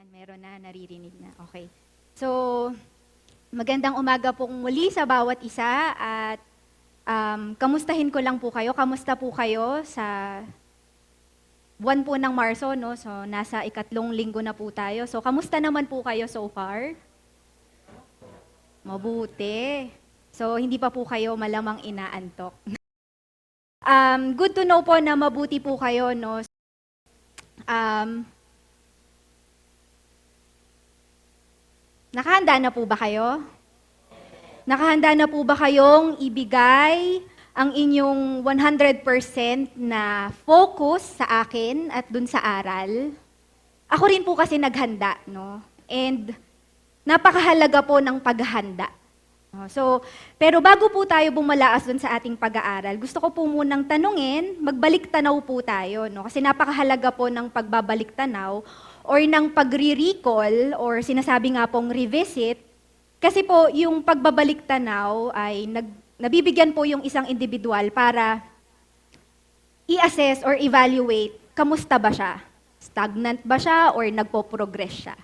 Ayan, meron na, naririnig na. Okay. So, magandang umaga pong muli sa bawat isa at kamustahin ko lang po kayo. Kamusta po kayo sa buwan po ng Marso, no? So, nasa ikatlong linggo na po tayo. So, kamusta naman po kayo so far? Mabuti. So, hindi pa po kayo malamang inaantok. Good to know po na mabuti po kayo, no? Nakahanda na po ba kayo? Nakahanda na po ba kayong ibigay ang inyong 100% na focus sa akin at dun sa aral? Ako rin po kasi naghanda, no? And napakahalaga po ng paghahanda. So, pero bago po tayo bumalaas dun sa ating pag-aaral, gusto ko po munang tanungin, magbalik tanaw po tayo, no? Kasi napakahalaga po ng pagbabalik tanaw or ng pagre-recall or sinasabi nga pong revisit. Kasi po, yung pagbabalik tanaw ay nabibigyan po yung isang individual para i-assess or evaluate, kamusta ba siya? Stagnant ba siya or nagpo-progress siya?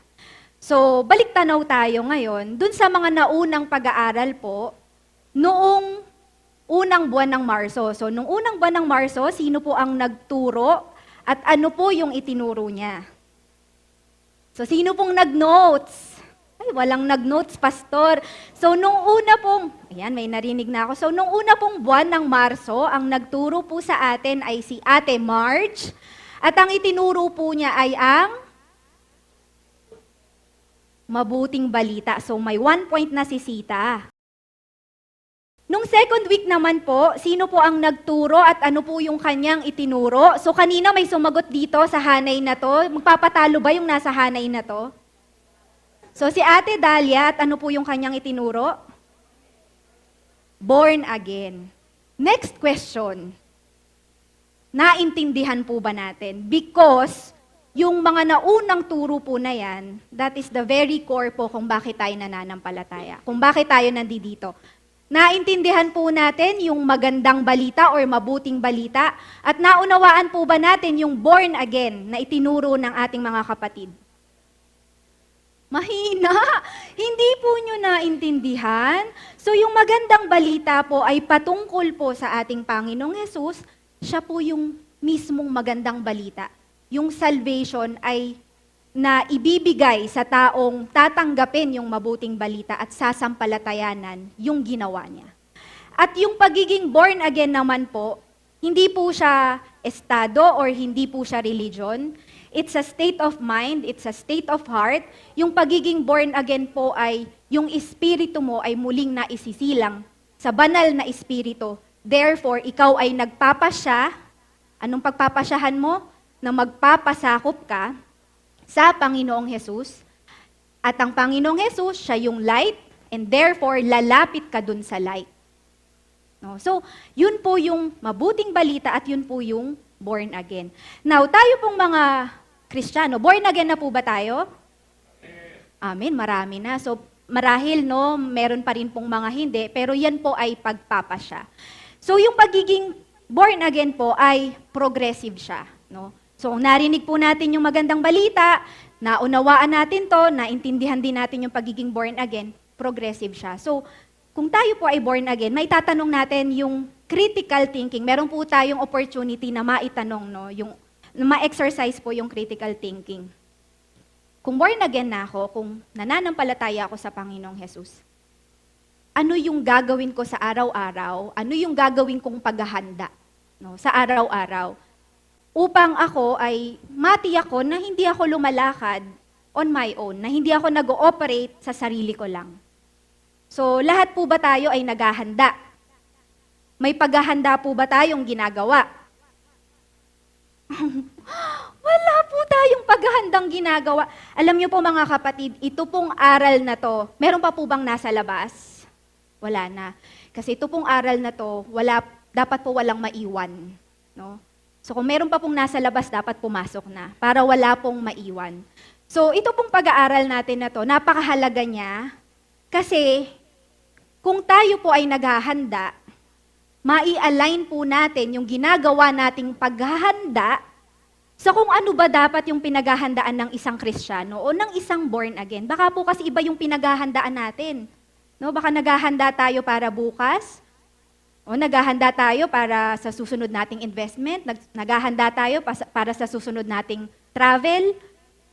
So, balik tanaw tayo ngayon, dun sa mga naunang pag-aaral po, noong unang buwan ng Marso. So, nung unang buwan ng Marso, sino po ang nagturo at ano po yung itinuro niya? So, sino pong nag-notes? Ay, walang nag-notes, pastor. So, nung una pong, ayan, may narinig na ako. So, nung una pong buwan ng Marso, ang nagturo po sa atin ay si Ate Marge. At ang itinuro po niya ay ang mabuting balita. So, may 1 point na si Sita. Nung second week naman po, sino po ang nagturo at ano po yung kanyang itinuro? So, kanina may sumagot dito sa hanay na to. Magpapatalo ba yung nasa hanay na to? So, si Ate Dalia, at ano po yung kanyang itinuro? Born again. Next question. Naintindihan po ba natin? Because yung mga naunang turo po na yan, that is the very core po kung bakit tayo nananampalataya. Kung bakit tayo nandito. Naintindihan po natin yung magandang balita or mabuting balita at naunawaan po ba natin yung born again na itinuro ng ating mga kapatid? Mahina. Hindi po nyo naintindihan. So yung magandang balita po ay patungkol po sa ating Panginoong Hesus. Siya po yung mismong magandang balita. Yung salvation ay na ibibigay sa taong tatanggapin yung mabuting balita at sasampalatayanan yung ginawa niya. At yung pagiging born again naman po, hindi po siya estado or hindi po siya religion. It's a state of mind, it's a state of heart. Yung pagiging born again po ay yung espiritu mo ay muling naisisilang sa banal na espiritu. Therefore, ikaw ay nagpapasya. Anong pagpapasyahan mo? Na magpapasakop ka sa Panginoong Hesus. At ang Panginoong Hesus, siya yung light, and therefore, lalapit ka dun sa light. No? So, yun po yung mabuting balita at yun po yung born again. Now, tayo pong mga Kristiyano, born again na po ba tayo? Amen, marami na. So, marahil, no, meron pa rin pong mga hindi, pero yan po ay pagpapasya. So, yung pagiging born again po ay progressive siya, no? So, narinig po natin yung magandang balita, naunawaan natin to, naintindihan din natin yung pagiging born again, progressive siya. So, kung tayo po ay born again, may tatanong natin yung critical thinking. Meron po tayong opportunity na maitanong, no? Yung ma-exercise po yung critical thinking. Kung born again na ako, kung nananampalataya ako sa Panginoong Hesus, ano yung gagawin ko sa araw-araw? Ano yung gagawin kong paghahanda, no, sa araw-araw? Upang ako ay matiyak ko na hindi ako lumalakad on my own, na hindi ako nag-ooperate sa sarili ko lang. So, lahat po ba tayo ay naghahanda? May paghahanda po ba tayong ginagawa? Wala po tayong paghahandang ginagawa. Alam niyo po mga kapatid, ito pong aral na to, meron pa po bang nasa labas? Wala na. Kasi ito pong aral na to, dapat po walang maiwan. No? So kung meron pa pong nasa labas, dapat pumasok na para wala pong maiwan. So ito pong pag-aaral natin na to, napakahalaga niya kasi kung tayo po ay naghahanda, mai-align po natin yung ginagawa nating paghahanda sa kung ano ba dapat yung pinaghahandaan ng isang Kristiyano o ng isang born again. Baka po kasi iba yung pinaghahandaan natin. No, baka naghahanda tayo para bukas, o naghahanda tayo para sa susunod nating investment, naghahanda tayo para sa susunod nating travel,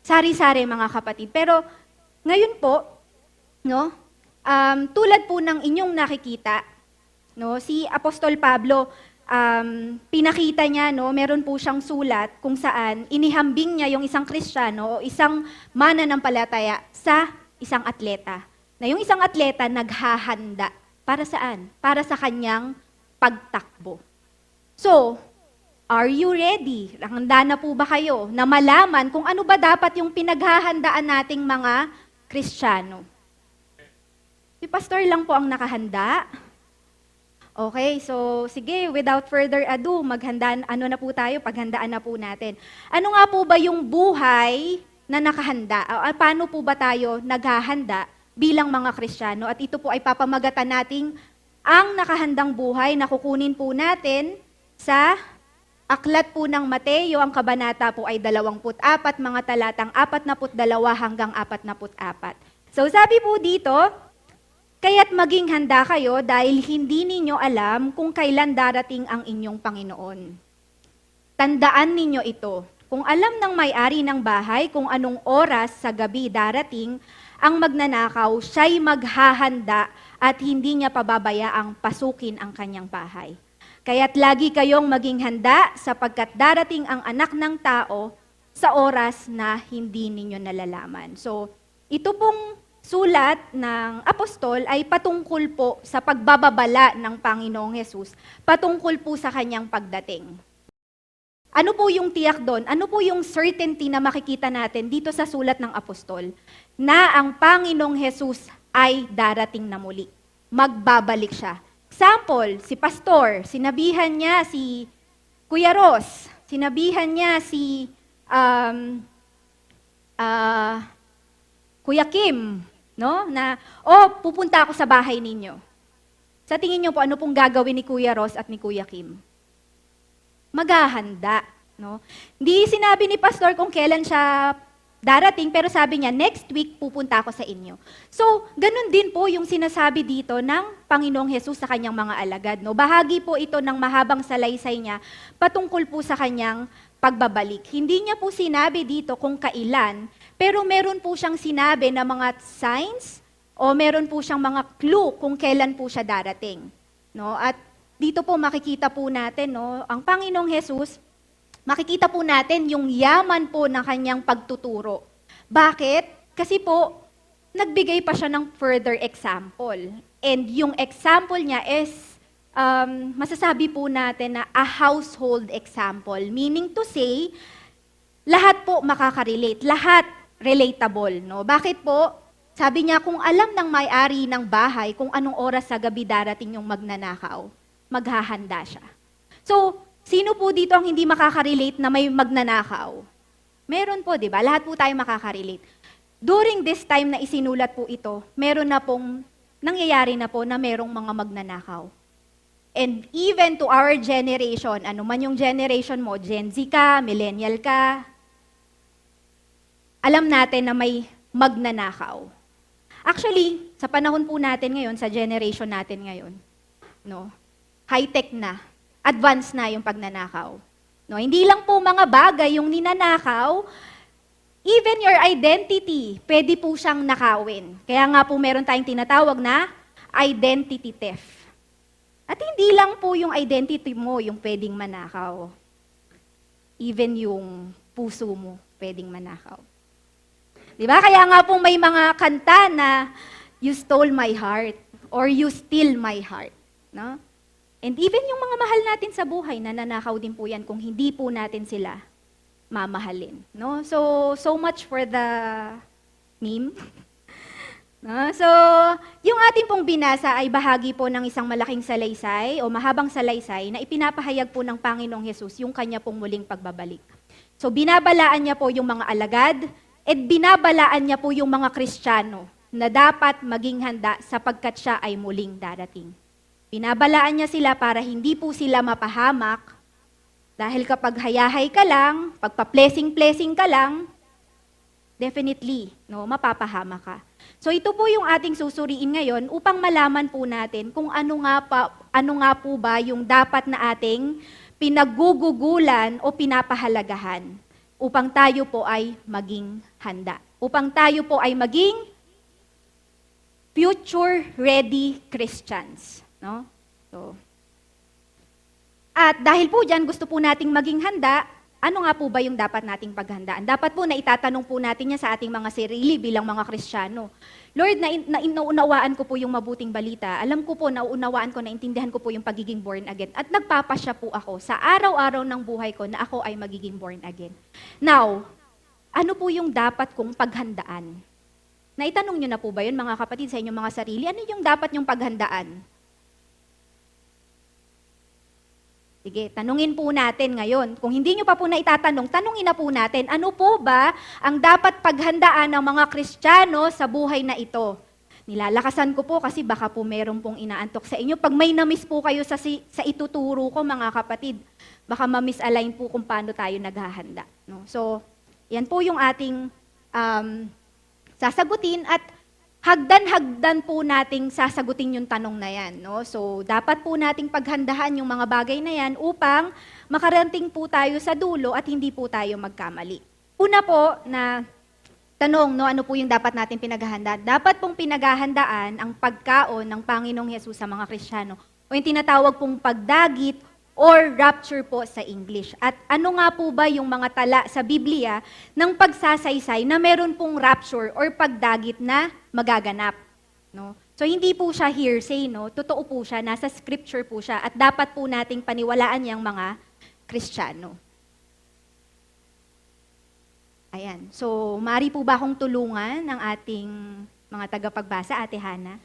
sari-sari mga kapatid. Pero ngayon po, no, tulad po ng inyong nakikita, no, si Apostol Pablo, pinakita niya, no, meron po siyang sulat kung saan inihambing niya yung isang Kristiyano o isang mananampalataya sa isang atleta. Na yung isang atleta naghahanda. Para saan? Para sa kanyang pagtakbo. So, are you ready? Handa na po ba kayo na malaman kung ano ba dapat yung pinaghahandaan nating mga Kristiyano? Si pastor lang po ang nakahanda. Okay, so sige, without further ado, paghandaan na po natin. Ano nga po ba yung buhay na nakahanda? Paano po ba tayo naghahanda bilang mga Kristiyano? At ito po ay papamagatan nating ang nakahandang buhay na kukunin po natin sa aklat po ng Mateo, ang kabanata po ay 24, mga talatang 42 hanggang 44. So sabi po dito, kaya't maging handa kayo dahil hindi ninyo alam kung kailan darating ang inyong Panginoon. Tandaan ninyo ito, kung alam ng may-ari ng bahay kung anong oras sa gabi darating, ang magnanakaw, siya'y maghahanda at hindi niya pababayaang pasukin ang kanyang bahay. Kaya't lagi kayong maging handa sapagkat darating ang anak ng tao sa oras na hindi ninyo nalalaman. So, ito pong sulat ng apostol ay patungkol po sa pagbababala ng Panginoong Hesus, patungkol po sa kanyang pagdating. Ano po yung tiyak doon? Ano po yung certainty na makikita natin dito sa sulat ng apostol? Na ang Panginoong Hesus ay darating na muli. Magbabalik siya. Example, si pastor, sinabihan niya si Kuya Ros, sinabihan niya si Kuya Kim, no? Na, pupunta ako sa bahay ninyo. Sa tingin niyo po, ano pong gagawin ni Kuya Ros at ni Kuya Kim? Maghahanda, no? Hindi sinabi ni pastor kung kailan siya darating, pero sabi niya, next week pupunta ako sa inyo. So, ganun din po yung sinasabi dito ng Panginoong Hesus sa kanyang mga alagad, no? Bahagi po ito ng mahabang salaysay niya patungkol po sa kanyang pagbabalik. Hindi niya po sinabi dito kung kailan, pero meron po siyang sinabi na mga signs o meron po siyang mga clue kung kailan po siya darating. No? At dito po makikita po natin, no, ang Panginoong Hesus, makikita po natin yung yaman po ng kanyang pagtuturo. Bakit? Kasi po, nagbigay pa siya ng further example. And yung example niya is, masasabi po natin na a household example. Meaning to say, lahat po makaka-relate, lahat relatable. No? Bakit po? Sabi niya, kung alam ng may-ari ng bahay kung anong oras sa gabi darating yung magnanakaw, maghahanda siya. So, sino po dito ang hindi makaka-relate na may magnanakaw? Meron po, di ba? Lahat po tayo makaka-relate. During this time na isinulat po ito, meron na pong nangyayari na po na merong mga magnanakaw. And even to our generation, ano man yung generation mo, Gen Z ka, millennial ka, alam natin na may magnanakaw. Actually, sa panahon po natin ngayon, sa generation natin ngayon, no, high-tech na, advanced na yung pagnanakaw. No, hindi lang po mga bagay yung ninanakaw, even your identity, pwede po siyang nakawin. Kaya nga po meron tayong tinatawag na identity theft. At hindi lang po yung identity mo yung pwedeng manakaw. Even yung puso mo pwedeng manakaw. Di ba? Kaya nga po may mga kanta na you stole my heart or you steal my heart. No? And even yung mga mahal natin sa buhay, nananakaw din po yan kung hindi po natin sila mamahalin. No? So much for the meme. No? So, yung ating pong binasa ay bahagi po ng isang malaking salaysay o mahabang salaysay na ipinapahayag po ng Panginoong Hesus yung kanya pong muling pagbabalik. So, binabalaan niya po yung mga alagad at binabalaan niya po yung mga Kristiyano na dapat maging handa sapagkat siya ay muling darating. Binabalaan niya sila para hindi po sila mapahamak Dahil kapag hayahay ka lang, pagpa-blessing-blessing ka lang, definitely, no, mapapahama ka. So ito po yung ating susuriin ngayon upang malaman po natin kung ano nga po ba yung dapat na ating pinagugugulan o pinapahalagahan upang tayo po ay maging handa. Upang tayo po ay maging future ready Christians, no? So, at dahil po dyan, gusto po nating maging handa, ano nga po ba yung dapat nating paghandaan? Dapat po na itatanong po natin yan sa ating mga sarili bilang mga Kristiyano. Lord, nauunawaan ko po yung mabuting balita. Alam ko po, nauunawaan ko, naintindihan ko po yung pagiging born again. At nagpapasya po ako sa araw-araw ng buhay ko na ako ay magiging born again. Now, ano po yung dapat kong paghandaan? Naitanong nyo na po ba yun, mga kapatid, sa inyong mga sarili? Ano yung dapat nyong paghandaan? Sige, tanungin po natin ngayon. Kung hindi nyo pa po na itatanong, tanungin na po natin, ano po ba ang dapat paghandaan ng mga Kristiyano sa buhay na ito? Nilalakasan ko po kasi baka po meron pong inaantok sa inyo. Pag may na-miss po kayo sa ituturo ko, mga kapatid, baka ma-misalign po kung paano tayo naghahanda. No? So, yan po yung ating sasagutin at hagdan-hagdan po nating sasagutin yung tanong na yan. No? So, dapat po nating paghandahan yung mga bagay na yan upang makarating po tayo sa dulo at hindi po tayo magkamali. Una po na tanong, no, ano po yung dapat natin pinaghahandaan? Dapat pong pinaghahandaan ang pagkaon ng Panginoong Hesus sa mga Kristiyano o yung tinatawag pong pagdagit or rapture po sa English. At ano nga po ba yung mga tala sa Biblia ng pagsasaysay na meron pong rapture or pagdagit na magaganap? No? So hindi po siya hearsay, no? Totoo po siya, nasa scripture po siya at dapat po nating paniwalaan yung mga Kristiyano. Ayan. So, maaari po ba akong tulungan ng ating mga tagapagbasa, Ate Hana?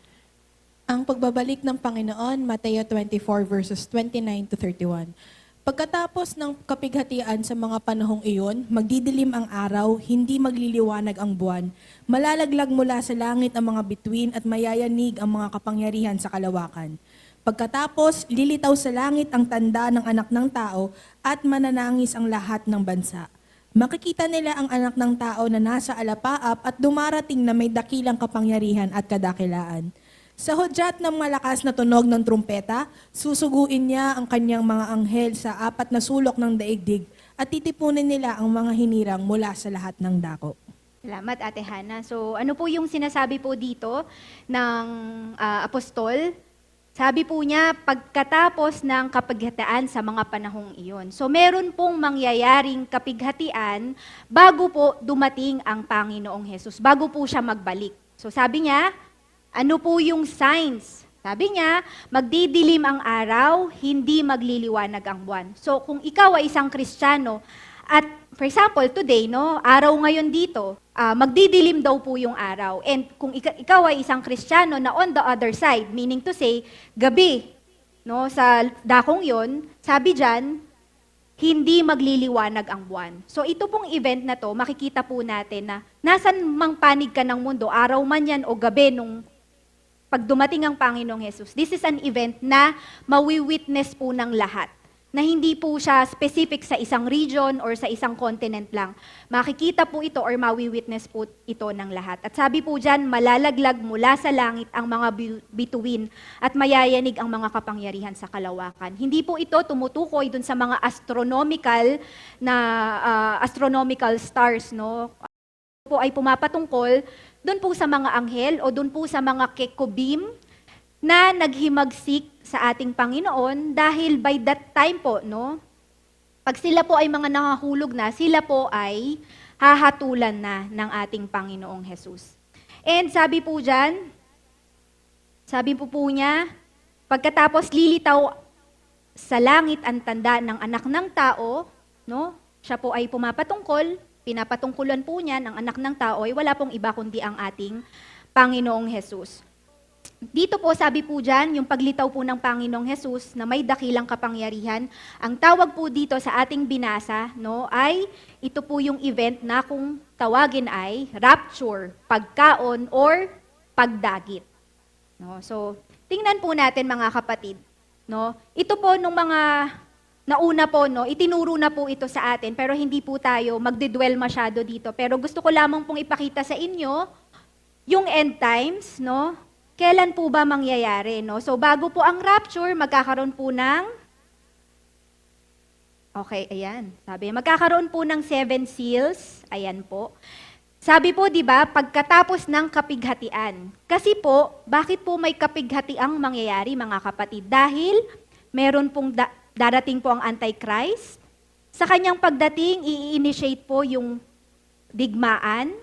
Ang pagbabalik ng Panginoon, Mateo 24 verses 29 to 31. Pagkatapos ng kapighatian sa mga panahong iyon, magdidilim ang araw, hindi magliliwanag ang buwan. Malalaglag mula sa langit ang mga bituin at mayayanig ang mga kapangyarihan sa kalawakan. Pagkatapos, lilitaw sa langit ang tanda ng anak ng tao at mananangis ang lahat ng bansa. Makikita nila ang anak ng tao na nasa alapaap at dumarating na may dakilang kapangyarihan at kadakilaan. Sa hudyat ng malakas na tunog ng trumpeta, susuguin niya ang kanyang mga anghel sa apat na sulok ng daigdig at titipunin nila ang mga hinirang mula sa lahat ng dako. Salamat, Ate Hana. So, ano po yung sinasabi po dito ng apostol? Sabi po niya, pagkatapos ng kapighatian sa mga panahong iyon. So, meron pong mangyayaring kapighatian bago po dumating ang Panginoong Hesus, bago po siya magbalik. So, sabi niya, ano po yung signs? Sabi niya, magdidilim ang araw, hindi magliliwanag ang buwan. So, kung ikaw ay isang Kristiyano, at for example, today, no, araw ngayon dito, magdidilim daw po yung araw. And kung ikaw ay isang Kristiyano na on the other side, meaning to say, gabi, no, sa dakong yon, sabi diyan, hindi magliliwanag ang buwan. So ito pong event na to, makikita po natin na nasan mang panig ka ng mundo, araw man yan o gabi nung pag dumating ang Panginoong Hesus. This is an event na mawi-witness po ng lahat. Na hindi po siya specific sa isang region or sa isang continent lang. Makikita po ito or mawi-witness po ito ng lahat. At sabi po dyan, malalaglag mula sa langit ang mga bituin at mayayanig ang mga kapangyarihan sa kalawakan. Hindi po ito tumutukoy dun sa mga astronomical stars, no? Po ay pumapatungkol doon po sa mga anghel o doon po sa mga kekubim na naghimagsik sa ating Panginoon dahil by that time po, no, pag sila po ay mga nakahulog na, sila po ay hahatulan na ng ating Panginoong Hesus. And sabi po dyan, sabi po niya, pagkatapos lilitaw sa langit ang tanda ng anak ng tao, no, siya po ay pumapatungkol, pinapatungkulan po niya ng anak ng tao ay wala pong iba kundi ang ating Panginoong Hesus. Dito po, sabi po dyan, yung paglitaw po ng Panginoong Hesus na may dakilang kapangyarihan, ang tawag po dito sa ating binasa, no, ay ito po yung event na kung tawagin ay rapture, pagkaon, or pagdagit. No, so, tingnan po natin mga kapatid. No, ito po nung mga nauna po, no, itinuro na po ito sa atin, pero hindi po tayo magdedwell masyado dito. Pero gusto ko lamang pong ipakita sa inyo yung end times, no? Kailan po ba mangyayari, no? So bago po ang rapture, magkakaroon po ng Okay, ayan. Sabi, magkakaroon po ng 7 seals. Ayan po. Sabi po, di ba, pagkatapos ng kapighatian. Kasi po, bakit po may kapighatiang mangyayari, mga kapatid? Dahil meron pong darating po ang Antichrist. Sa kanyang pagdating, i-initiate po yung digmaan.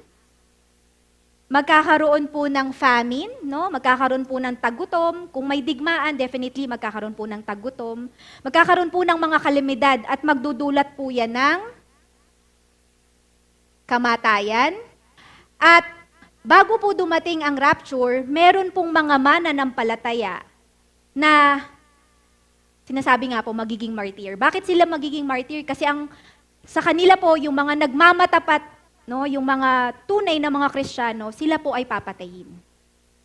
Magkakaroon po ng famine, no? Magkakaroon po ng tagutom. Kung may digmaan, definitely magkakaroon po ng tagutom. Magkakaroon po ng mga kalamidad at magdudulat po yan ng kamatayan. At bago po dumating ang rapture, meron pong mga mananampalataya na sinasabi nga po magiging martyr. Bakit sila magiging martyr? Kasi sa kanila po, yung mga nagmamatapat, no, yung mga tunay na mga Kristiyano, sila po ay papatayin.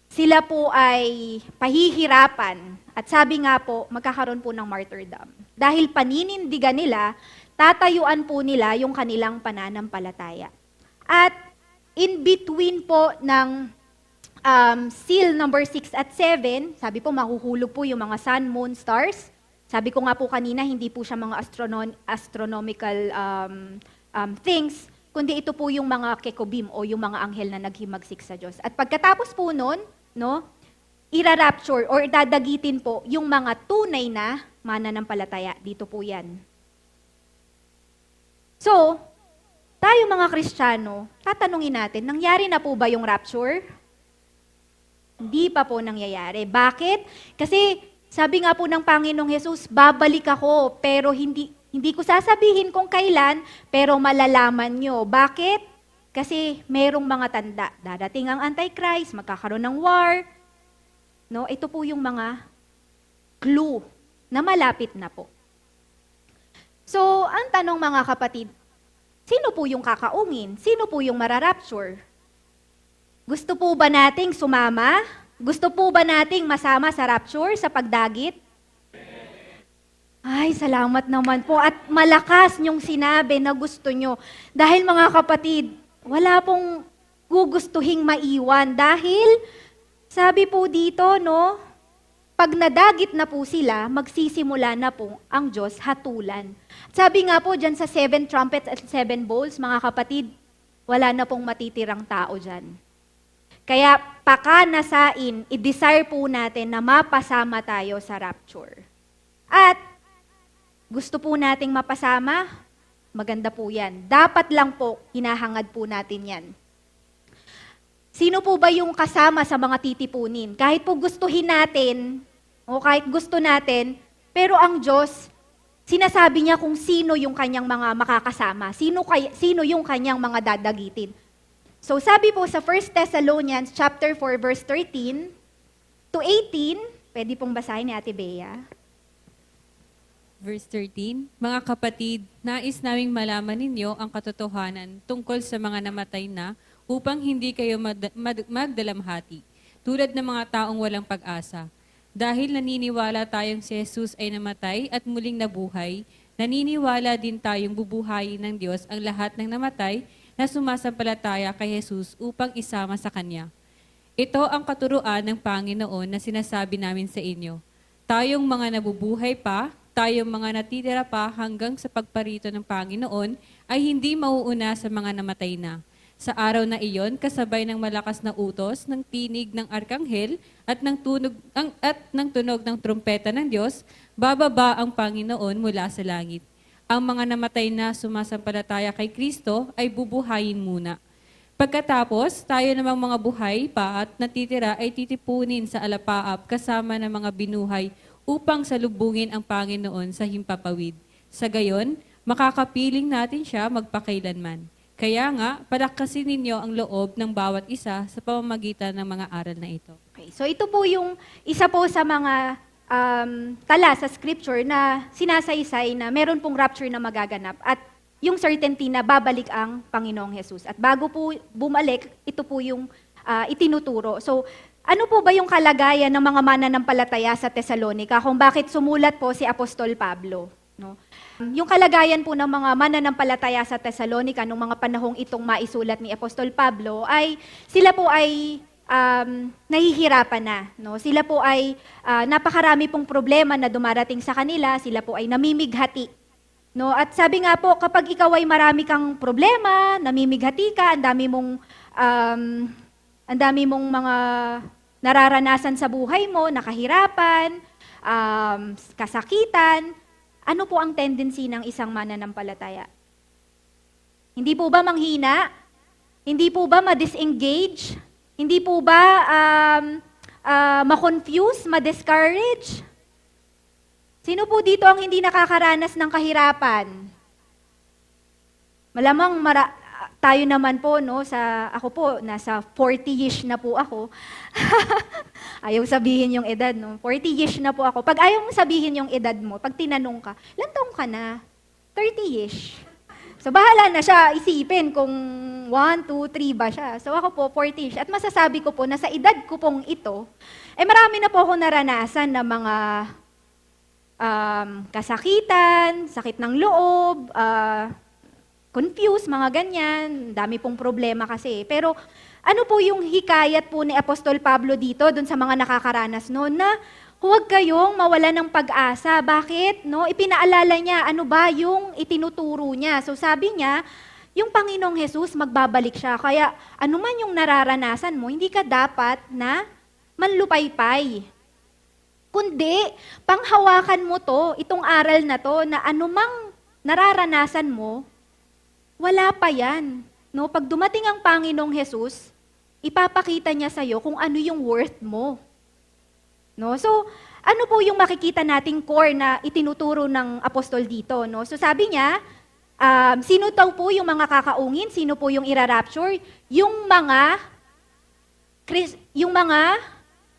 Sila po ay pahihirapan. At sabi nga po, magkakaroon po ng martyrdom. Dahil paninindigan nila, tatayuan po nila yung kanilang pananampalataya. At in between po ng seal number 6 at 7, sabi po mahuhulog po yung mga sun, moon, stars. Sabi ko nga po kanina, hindi po siya mga astronomical things, kundi ito po yung mga kekubim o yung mga anghel na naghimagsik sa Diyos. At pagkatapos po nun, no, ira-rapture or dadagitin po yung mga tunay na mananampalataya. Dito po yan. So, tayo mga Kristiyano, tatanungin natin, nangyari na po ba yung rapture? Hindi pa po nangyayari. Bakit? Kasi sabi nga po ng Panginoong Hesus, babalik ako, pero hindi ko sasabihin kung kailan, pero malalaman nyo. Bakit? Kasi merong mga tanda. Dadating ang Antichrist, magkakaroon ng war. No, ito po yung mga clue na malapit na po. So, ang tanong mga kapatid, sino po yung kakaungin? Sino po yung mararapture? Gusto po ba nating sumama? Gusto po ba nating masama sa rapture, sa pagdagit? Ay, salamat naman po. At malakas niyong sinabi na gusto nyo. Dahil mga kapatid, wala pong gugustuhing maiwan. Dahil, sabi po dito, no, pag nadagit na po sila, magsisimula na po ang Diyos hatulan. Sabi nga po dyan sa 7 trumpets at 7 bowls, mga kapatid, wala na pong matitirang tao dyan. Kaya, pakanasain, i-desire po natin na mapasama tayo sa rapture. At, gusto po nating mapasama? Maganda po yan. Dapat lang po, hinahangad po natin yan. Sino po ba yung kasama sa mga titipunin? Kahit po gustuhin natin, o kahit gusto natin, pero ang Diyos, sinasabi niya kung sino yung kanyang mga makakasama, sino yung kanyang mga dadagitin. So sabi po sa 1 Thessalonians chapter 4 verse 13 to 18, pwede pong basahin ni Ate Bea. Verse 13, Mga kapatid, nais naming malaman ninyo ang katotohanan tungkol sa mga namatay na upang hindi kayo magdalamhati, tulad ng mga taong walang pag-asa. Dahil naniniwala tayong si Jesus ay namatay at muling nabuhay, naniniwala din tayong bubuhayin ng Diyos ang lahat ng namatay na sumasampalataya kay Jesus upang isama sa Kanya. Ito ang katuruan ng Panginoon na sinasabi namin sa inyo. Tayong mga nabubuhay pa, tayong mga natitira pa hanggang sa pagparito ng Panginoon ay hindi mauuna sa mga namatay na. Sa araw na iyon, kasabay ng malakas na utos, ng tinig ng arkanghel at ng tunog ng trumpeta ng Diyos, bababa ang Panginoon mula sa langit. Ang mga namatay na sumasampalataya kay Kristo ay bubuhayin muna. Pagkatapos, tayo namang mga buhay pa at natitira ay titipunin sa alapaap kasama ng mga binuhay upang salubungin ang Panginoon sa himpapawid. Sa gayon, makakapiling natin siya magpakailanman. Kaya nga, palakasin ninyo ang loob ng bawat isa sa pamamagitan ng mga aral na ito. Okay, so ito po yung isa po sa mga tala sa scripture na sinasaysay na meron pong rapture na magaganap at yung certainty na babalik ang Panginoong Jesus. At bago po bumalik, ito po yung itinuturo. So, ano po ba yung kalagayan ng mga mananampalataya sa Thessalonica kung bakit sumulat po si Apostol Pablo? No? Yung kalagayan po ng mga mananampalataya sa Thessalonica nung mga panahong itong maisulat ni Apostol Pablo ay sila po ay nahihirapan na. No? Sila po ay napakarami pong problema na dumarating sa kanila, sila po ay namimighati. No? At sabi nga po, kapag ikaw ay marami kang problema, namimighati ka, ang dami mong mga nararanasan sa buhay mo, nakahirapan, kasakitan, ano po ang tendency ng isang mananampalataya? Hindi po ba manghina? Hindi po ba ma-disengage? Hindi po ba ma-confuse, ma-discourage? Sino po dito ang hindi nakakaranas ng kahirapan? Malamang tayo naman po, no, ako po, nasa 40-ish na po ako. Ayaw sabihin yung edad, no? 40-ish na po ako. Pag ayaw mong sabihin yung edad mo, pag tinanong ka, ilang taong ka na? 30-ish. So bahala na siya isipin kung 1, 2, 3 ba siya. So ako po, 40-ish. At masasabi ko po na sa edad ko pong ito, marami na po ako naranasan na mga kasakitan, sakit ng loob, confused, mga ganyan. Dami pong problema kasi. Pero ano po yung hikayat po ni Apostol Pablo dito dun sa mga nakakaranas noon na huwag kayong mawala ng pag-asa. Bakit? No? Ipinaalala niya ano ba yung itinuturo niya. So sabi niya, yung Panginoong Jesus magbabalik siya. Kaya ano man yung nararanasan mo, hindi ka dapat na manlupaypay. Kundi, panghawakan mo to, itong aral na to, na anumang nararanasan mo, wala pa yan. No? Pag dumating ang Panginoong Jesus, ipapakita niya sa'yo kung ano yung worth mo. No? So, ano po yung makikita nating core na itinuturo ng apostol dito? No? So sabi niya, sino daw po yung mga kakaungin? Sino po yung irarapture? Yung mga,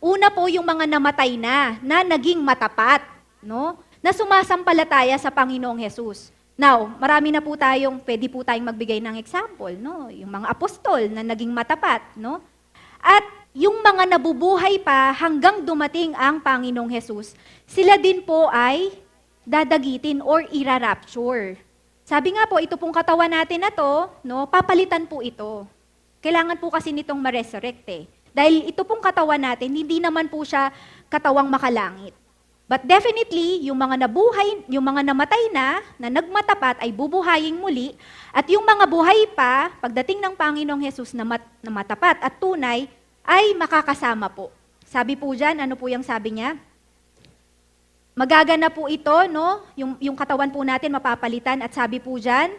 una po yung mga namatay na naging matapat. No? Na sumasampalataya sa Panginoong Jesus. Now, marami na po pwede po tayong magbigay ng example, no? Yung mga apostol na naging matapat, no? At yung mga nabubuhay pa hanggang dumating ang Panginoong Jesus, sila din po ay dadagitin or irarapture. Sabi nga po, ito pong katawan natin na to, no? Papalitan po ito. Kailangan po kasi nitong ma-resurrect eh. Dahil ito pong katawan natin, hindi naman po siya katawang makalangit. But definitely, yung mga nabuhay, yung mga namatay na nagmatapat ay bubuhayin muli, at yung mga buhay pa, pagdating ng Panginoong Jesus na matapat at tunay, ay makakasama po. Sabi po dyan, ano po yung sabi niya? Magagana po ito, no? Yung katawan po natin mapapalitan, at sabi po dyan,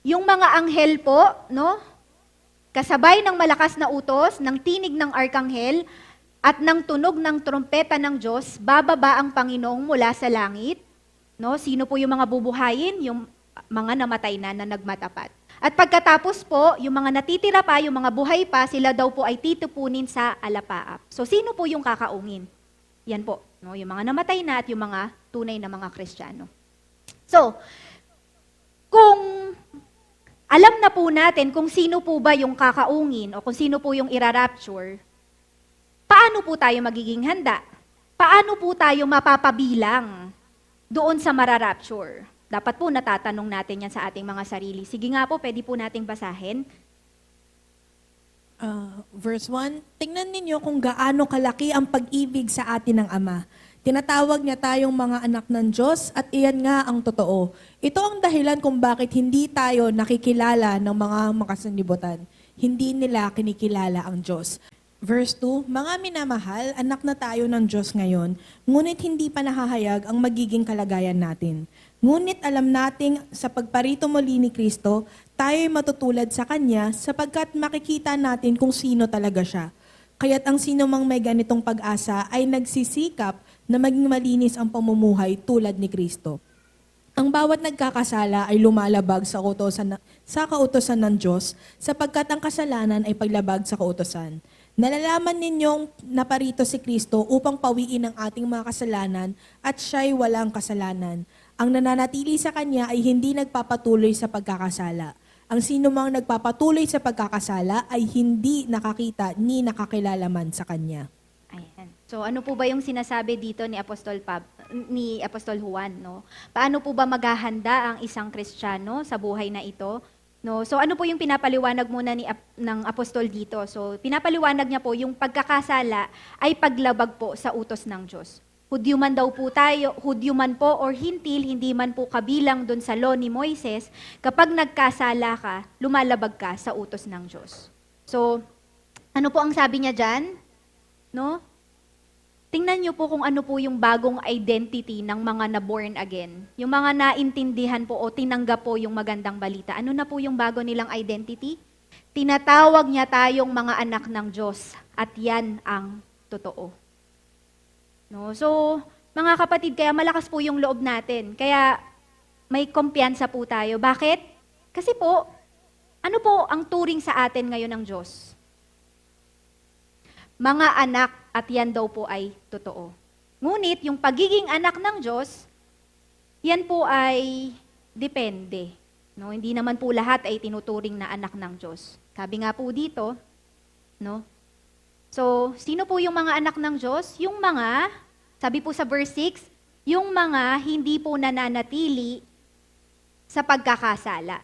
yung mga anghel po, no? Kasabay ng malakas na utos, ng tinig ng arkanghel, at ng tunog ng trompeta ng Diyos, bababa ang Panginoong mula sa langit. No? Sino po yung mga bubuhayin? Yung mga namatay na nagmatapat. At pagkatapos po, yung mga natitira pa, yung mga buhay pa, sila daw po ay titupunin sa alapaap. So sino po yung kakaungin? Yan po, no? Yung mga namatay na at yung mga tunay na mga Kristiyano. So, kung alam na po natin kung sino po ba yung kakaungin o kung sino po yung irarapture, paano po tayo magiging handa? Paano po tayo mapapabilang doon sa mararapture? Dapat po natatanong natin yan sa ating mga sarili. Sige nga po, pwede po nating basahin. Verse 1, tingnan ninyo kung gaano kalaki ang pag-ibig sa atin ng Ama. Tinatawag niya tayong mga anak ng Diyos at iyan nga ang totoo. Ito ang dahilan kung bakit hindi tayo nakikilala ng mga makasanibutan. Hindi nila kinikilala ang Diyos. Verse 2, mga minamahal, anak na tayo ng Diyos ngayon, ngunit hindi pa nahahayag ang magiging kalagayan natin. Ngunit alam nating sa pagparito muli ni Kristo, tayo'y matutulad sa Kanya sapagkat makikita natin kung sino talaga siya. Kaya't ang sino mang may ganitong pag-asa ay nagsisikap na maging malinis ang pamumuhay tulad ni Kristo. Ang bawat nagkakasala ay lumalabag sa kautusan ng Diyos sapagkat ang kasalanan ay paglabag sa kautusan. Nalalaman ninyong naparito si Kristo upang pawiin ang ating mga kasalanan at siya'y walang kasalanan. Ang nananatili sa Kanya ay hindi nagpapatuloy sa pagkakasala. Ang sino mang nagpapatuloy sa pagkakasala ay hindi nakakita ni nakakilala man sa Kanya. Ayan. So ano po ba yung sinasabi dito ni Apostol ni Apostol Juan, no? Paano po ba maghahanda ang isang Kristiyano sa buhay na ito? No, so ano po yung pinapaliwanag muna ng apostol dito? So pinapaliwanag niya po yung pagkakasala ay paglabag po sa utos ng Diyos. Hudyo man daw po tayo, Hudyo man po or hintil, hindi man po kabilang doon sa law ni Moises, kapag nagkasala ka, lumalabag ka sa utos ng Diyos. So, ano po ang sabi niya dyan? No? Tingnan niyo po kung ano po yung bagong identity ng mga na-born again. Yung mga naintindihan po o tinanggap po yung magandang balita. Ano na po yung bago nilang identity? Tinatawag niya tayong mga anak ng Diyos at yan ang totoo. No? So, mga kapatid, kaya malakas po yung loob natin. Kaya may kumpiyansa po tayo. Bakit? Kasi po, ano po ang turing sa atin ngayon ng Diyos? Mga anak, at yan daw po ay totoo. Ngunit yung pagiging anak ng Diyos, yan po ay depende. No? Hindi naman po lahat ay tinuturing na anak ng Diyos. Sabi nga po dito, no? So, sino po yung mga anak ng Diyos? Yung mga, sabi po sa verse 6, yung mga hindi po nananatili sa pagkakasala.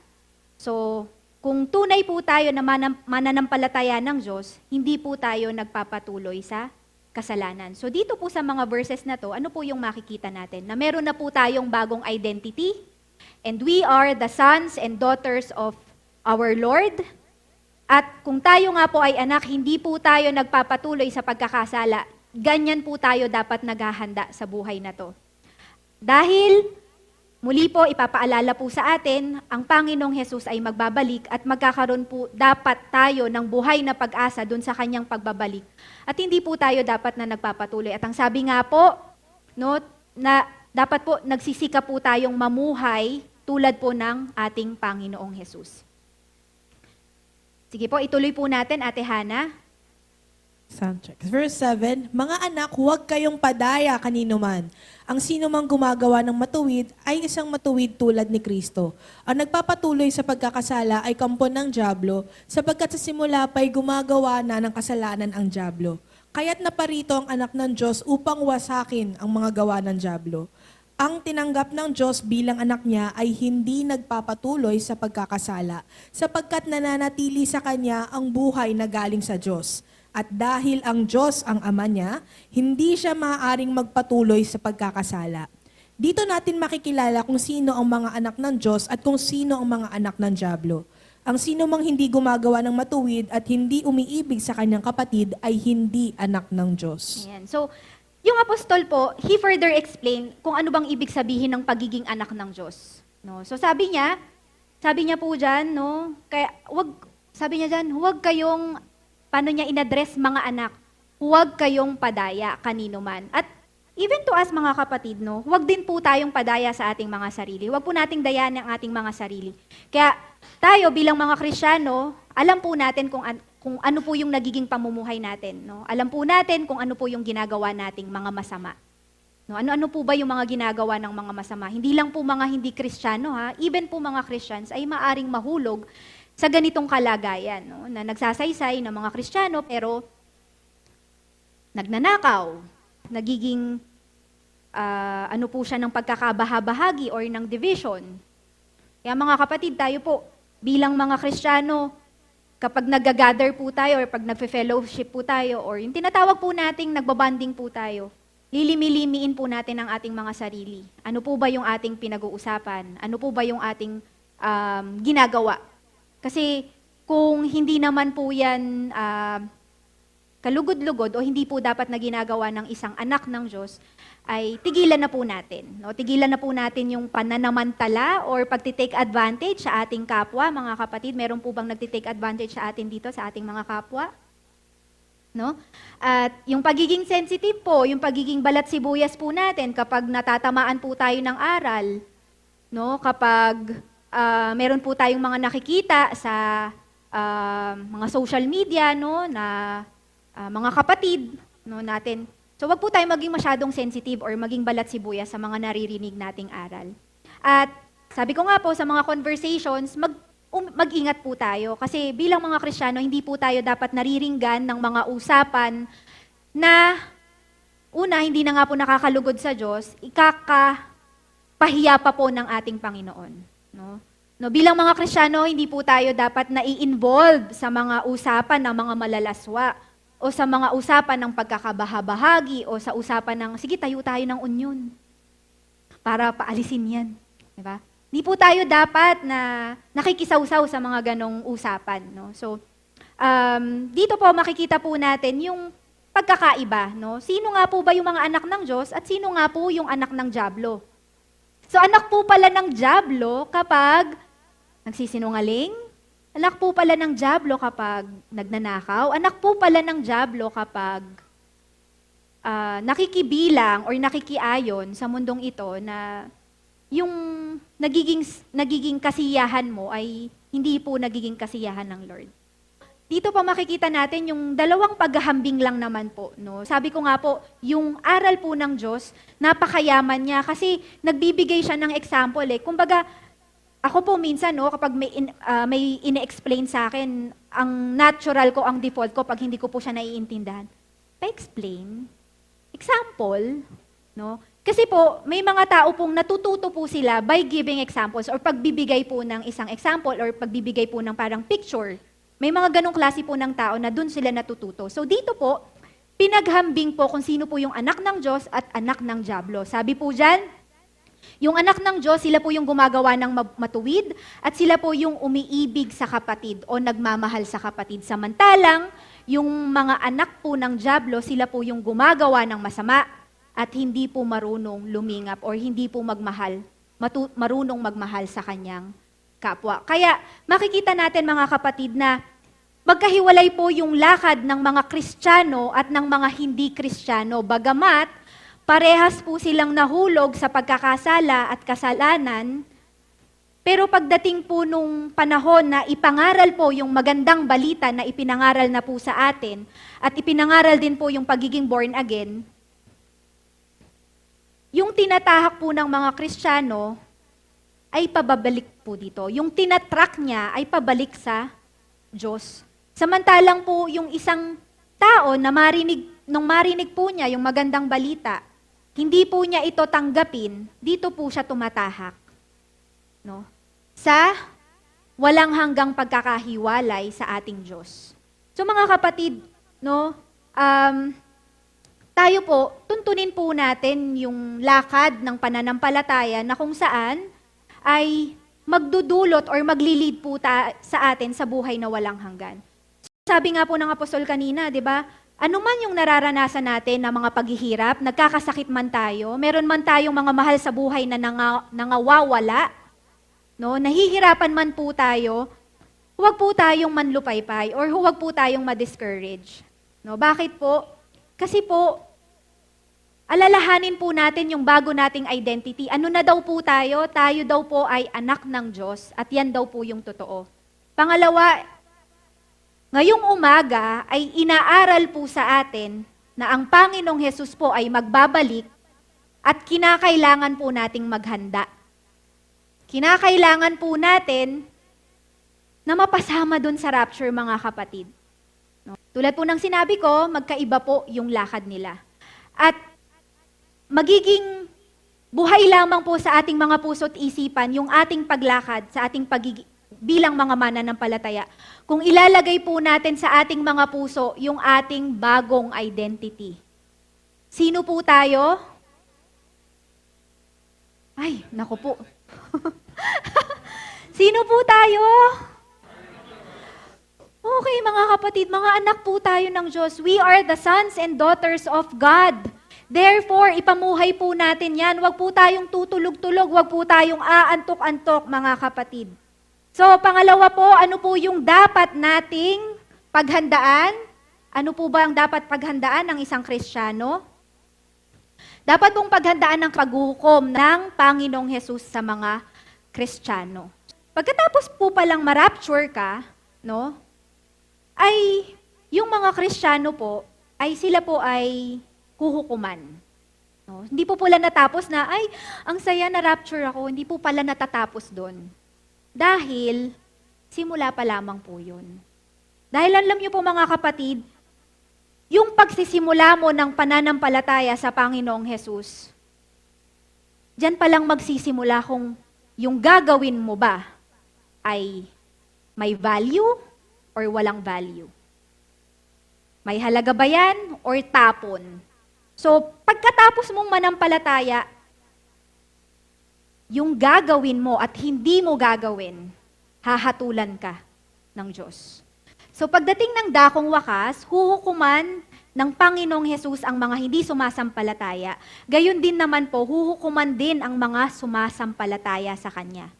So, kung tunay po tayo na mananampalataya ng Diyos, hindi po tayo nagpapatuloy sa kasalanan. So dito po sa mga verses na to, ano po yung makikita natin? Na meron na po tayong bagong identity, and we are the sons and daughters of our Lord. At kung tayo nga po ay anak, hindi po tayo nagpapatuloy sa pagkakasala. Ganyan po tayo dapat naghahanda sa buhay na to. Dahil muli po, ipapaalala po sa atin, ang Panginoong Hesus ay magbabalik at magkakaroon po dapat tayo ng buhay na pag-asa dun sa kanyang pagbabalik. At hindi po tayo dapat na nagpapatuloy. At ang sabi nga po, no, na dapat po nagsisika po tayong mamuhay tulad po ng ating Panginoong Hesus. Sige po, ituloy po natin, Ate Hana. Sound check. Verse 7, mga anak, huwag kayong padaya kanino man. Ang sino mang gumagawa ng matuwid ay isang matuwid tulad ni Kristo. Ang nagpapatuloy sa pagkakasala ay kampo ng dyablo, sapagkat sa simula pa'y gumagawa na ng kasalanan ang dyablo. Kaya't naparito ang anak ng Diyos upang wasakin ang mga gawa ng dyablo. Ang tinanggap ng Diyos bilang anak niya ay hindi nagpapatuloy sa pagkakasala, sapagkat nananatili sa kanya ang buhay na galing sa Diyos. At dahil ang Diyos ang ama niya, hindi siya maaaring magpatuloy sa pagkakasala. Dito natin makikilala kung sino ang mga anak ng Diyos at kung sino ang mga anak ng dyablo. Ang sino mang hindi gumagawa ng matuwid at hindi umiibig sa kanyang kapatid ay hindi anak ng Diyos. Ayan. So, yung apostol po, he further explained kung ano bang ibig sabihin ng pagiging anak ng Diyos. No? So sabi niya po dyan, no, sabi niya dyan, huwag kayong, paano niya inaddress mga anak, huwag kayong padaya kanino man. At even to us mga kapatid, no, huwag din po tayong padaya sa ating mga sarili. Huwag po nating dayan ang ating mga sarili. Kaya tayo bilang mga Kristiyano, alam po natin kung ano po yung nagiging pamumuhay natin. No? Alam po natin kung ano po yung ginagawa nating mga masama. No? Ano-ano po ba yung mga ginagawa ng mga masama? Hindi lang po mga hindi Kristiyano, ha? Even po mga Christians ay maaring mahulog sa ganitong kalagayan. No? Na nagsasaysay ng mga Kristiyano pero nagnanakaw, nagiging ano po siya ng pagkakabahabahagi or ng division. Kaya mga kapatid, tayo po bilang mga Kristiyano, kapag nag-gather po tayo or pag nagfe-fellowship po tayo or yung tinatawag po nating nagbabanding po tayo, lilimilimiin po natin ang ating mga sarili. Ano po ba yung ating pinag-uusapan? Ano po ba yung ating ginagawa? Kasi kung hindi naman po yan kalugod-lugod o hindi po dapat na ginagawa ng isang anak ng Diyos, ay tigilan na po natin. No? Tigilan na po natin yung pananamantala or pagtitake advantage sa ating kapwa. Mga kapatid, meron po bang nagtitake advantage sa atin dito, sa ating mga kapwa? No? At yung pagiging sensitive po, yung pagiging balat sibuyas po natin kapag natatamaan po tayo ng aral, no? Kapag meron po tayong mga nakikita sa mga social media, no? Na mga kapatid, no, natin. So wag po tayo maging masyadong sensitive or maging balat sibuyas sa mga naririnig nating aral. At sabi ko nga po sa mga conversations, mag-ingat po tayo. Kasi bilang mga Kristiyano, hindi po tayo dapat nariringgan ng mga usapan na una, hindi na nga po nakakalugod sa Diyos, ikakapahiya pa po ng ating Panginoon. No? No, bilang mga Kristiyano, hindi po tayo dapat nai-involve sa mga usapan ng mga malalaswa o sa mga usapan ng pagkakabahabahagi o sa usapan ng, sige, tayo ng union para paalisin yan. Diba? Hindi po tayo dapat na nakikisawsaw sa mga ganong usapan. No? So, dito po makikita po natin yung pagkakaiba. No? Sino nga po ba yung mga anak ng Diyos at sino nga po yung anak ng dyablo? So, anak po pala ng dyablo kapag nagsisinungaling, anak po pala ng dyablo kapag nagnanakaw, anak po pala ng dyablo kapag nakikibilang or nakikiayon sa mundong ito na yung nagiging kasiyahan mo ay hindi po nagiging kasiyahan ng Lord. Dito pa makikita natin yung dalawang paghahambing lang naman po. No? Sabi ko nga po, yung aral po ng Diyos, napakayaman niya kasi nagbibigay siya ng example. Kumbaga, ako po minsan, no, kapag may ine-explain sa akin, ang natural ko, ang default ko, pag hindi ko po siya naiintindihan, pa-explain. Example, no? Kasi po, may mga tao pong natututo po sila by giving examples or pagbibigay po ng isang example or pagbibigay po ng parang picture. May mga ganong klase po ng tao na dun sila natututo. So dito po, pinaghambing po kung sino po yung anak ng Diyos at anak ng dyablo. Sabi po dyan, yung anak ng Diyos, sila po yung gumagawa ng matuwid at sila po yung umiibig sa kapatid o nagmamahal sa kapatid. Samantalang, yung mga anak po ng dyablo, sila po yung gumagawa ng masama at hindi po marunong lumingap or hindi po marunong magmahal sa kanyang kapwa. Kaya makikita natin mga kapatid na magkahiwalay po yung lakad ng mga Kristiyano at ng mga hindi Kristiyano. Bagamat, parehas po silang nahulog sa pagkakasala at kasalanan, pero pagdating po nung panahon na ipangaral po yung magandang balita na ipinangaral na po sa atin, at ipinangaral din po yung pagiging born again, yung tinatahak po ng mga Kristiyano ay pababalik po dito. Yung tinatrack niya ay pabalik sa Diyos. Samantalang po yung isang tao na nung marinig po niya yung magandang balita, hindi po niya ito tanggapin, dito po siya tumatahak. No? Sa walang hanggang pagkakahiwalay sa ating Diyos. So mga kapatid, no, tayo po, tuntunin po natin yung lakad ng pananampalataya na kung saan ay magdudulot or maglilid po sa atin sa buhay na walang hanggan. Sabi nga po ng apostol kanina, di ba? Ano man yung nararanasan natin na mga paghihirap, nagkakasakit man tayo, meron man tayong mga mahal sa buhay na nangawawala, no? Nahihirapan man po tayo, huwag po tayong manlupaypay or huwag po tayong ma-discourage. No? Bakit po? Kasi po, alalahanin po natin yung bago nating identity. Ano na daw po tayo? Tayo daw po ay anak ng Diyos at yan daw po yung totoo. Pangalawa, ngayong umaga ay inaaral po sa atin na ang Panginoong Hesus po ay magbabalik at kinakailangan po nating maghanda. Kinakailangan po natin na mapasama dun sa rapture, mga kapatid. No? Tulad po ng sinabi ko, magkaiba po yung lakad nila. At magiging buhay lamang po sa ating mga puso't isipan yung ating paglakad sa ating bilang mga mananampalataya. Kung ilalagay po natin sa ating mga puso yung ating bagong identity. Sino po tayo? Ay, naku po. Sino po tayo? Okay, mga kapatid, mga anak po tayo ng Diyos. We are the sons and daughters of God. Therefore, ipamuhay po natin yan. Huwag po tayong tutulog-tulog, huwag po tayong aantok-antok, mga kapatid. So, pangalawa po, ano po yung dapat nating paghandaan? Ano po ba ang dapat paghandaan ng isang Kristiyano? Dapat pong paghandaan ng paghukom ng Panginoong Hesus sa mga Kristiyano. Pagkatapos po palang ma-rapture ka, no, ay yung mga Kristiyano po, ay sila po ay huhukuman. No? Hindi po pala natapos na, ay, ang saya na rapture ako, hindi po pala natatapos doon. Dahil, simula pa lamang po yun. Dahil alam niyo po mga kapatid, yung pagsisimula mo ng pananampalataya sa Panginoong Hesus, diyan pa lang magsisimula kung yung gagawin mo ba ay may value or walang value. May halaga ba yan or tapon? So, pagkatapos mong manampalataya, yung gagawin mo at hindi mo gagawin, hahatulan ka ng Diyos. So, pagdating ng dakong wakas, huhukuman ng Panginoong Hesus ang mga hindi sumasampalataya. Gayon din naman po, huhukuman din ang mga sumasampalataya sa Kanya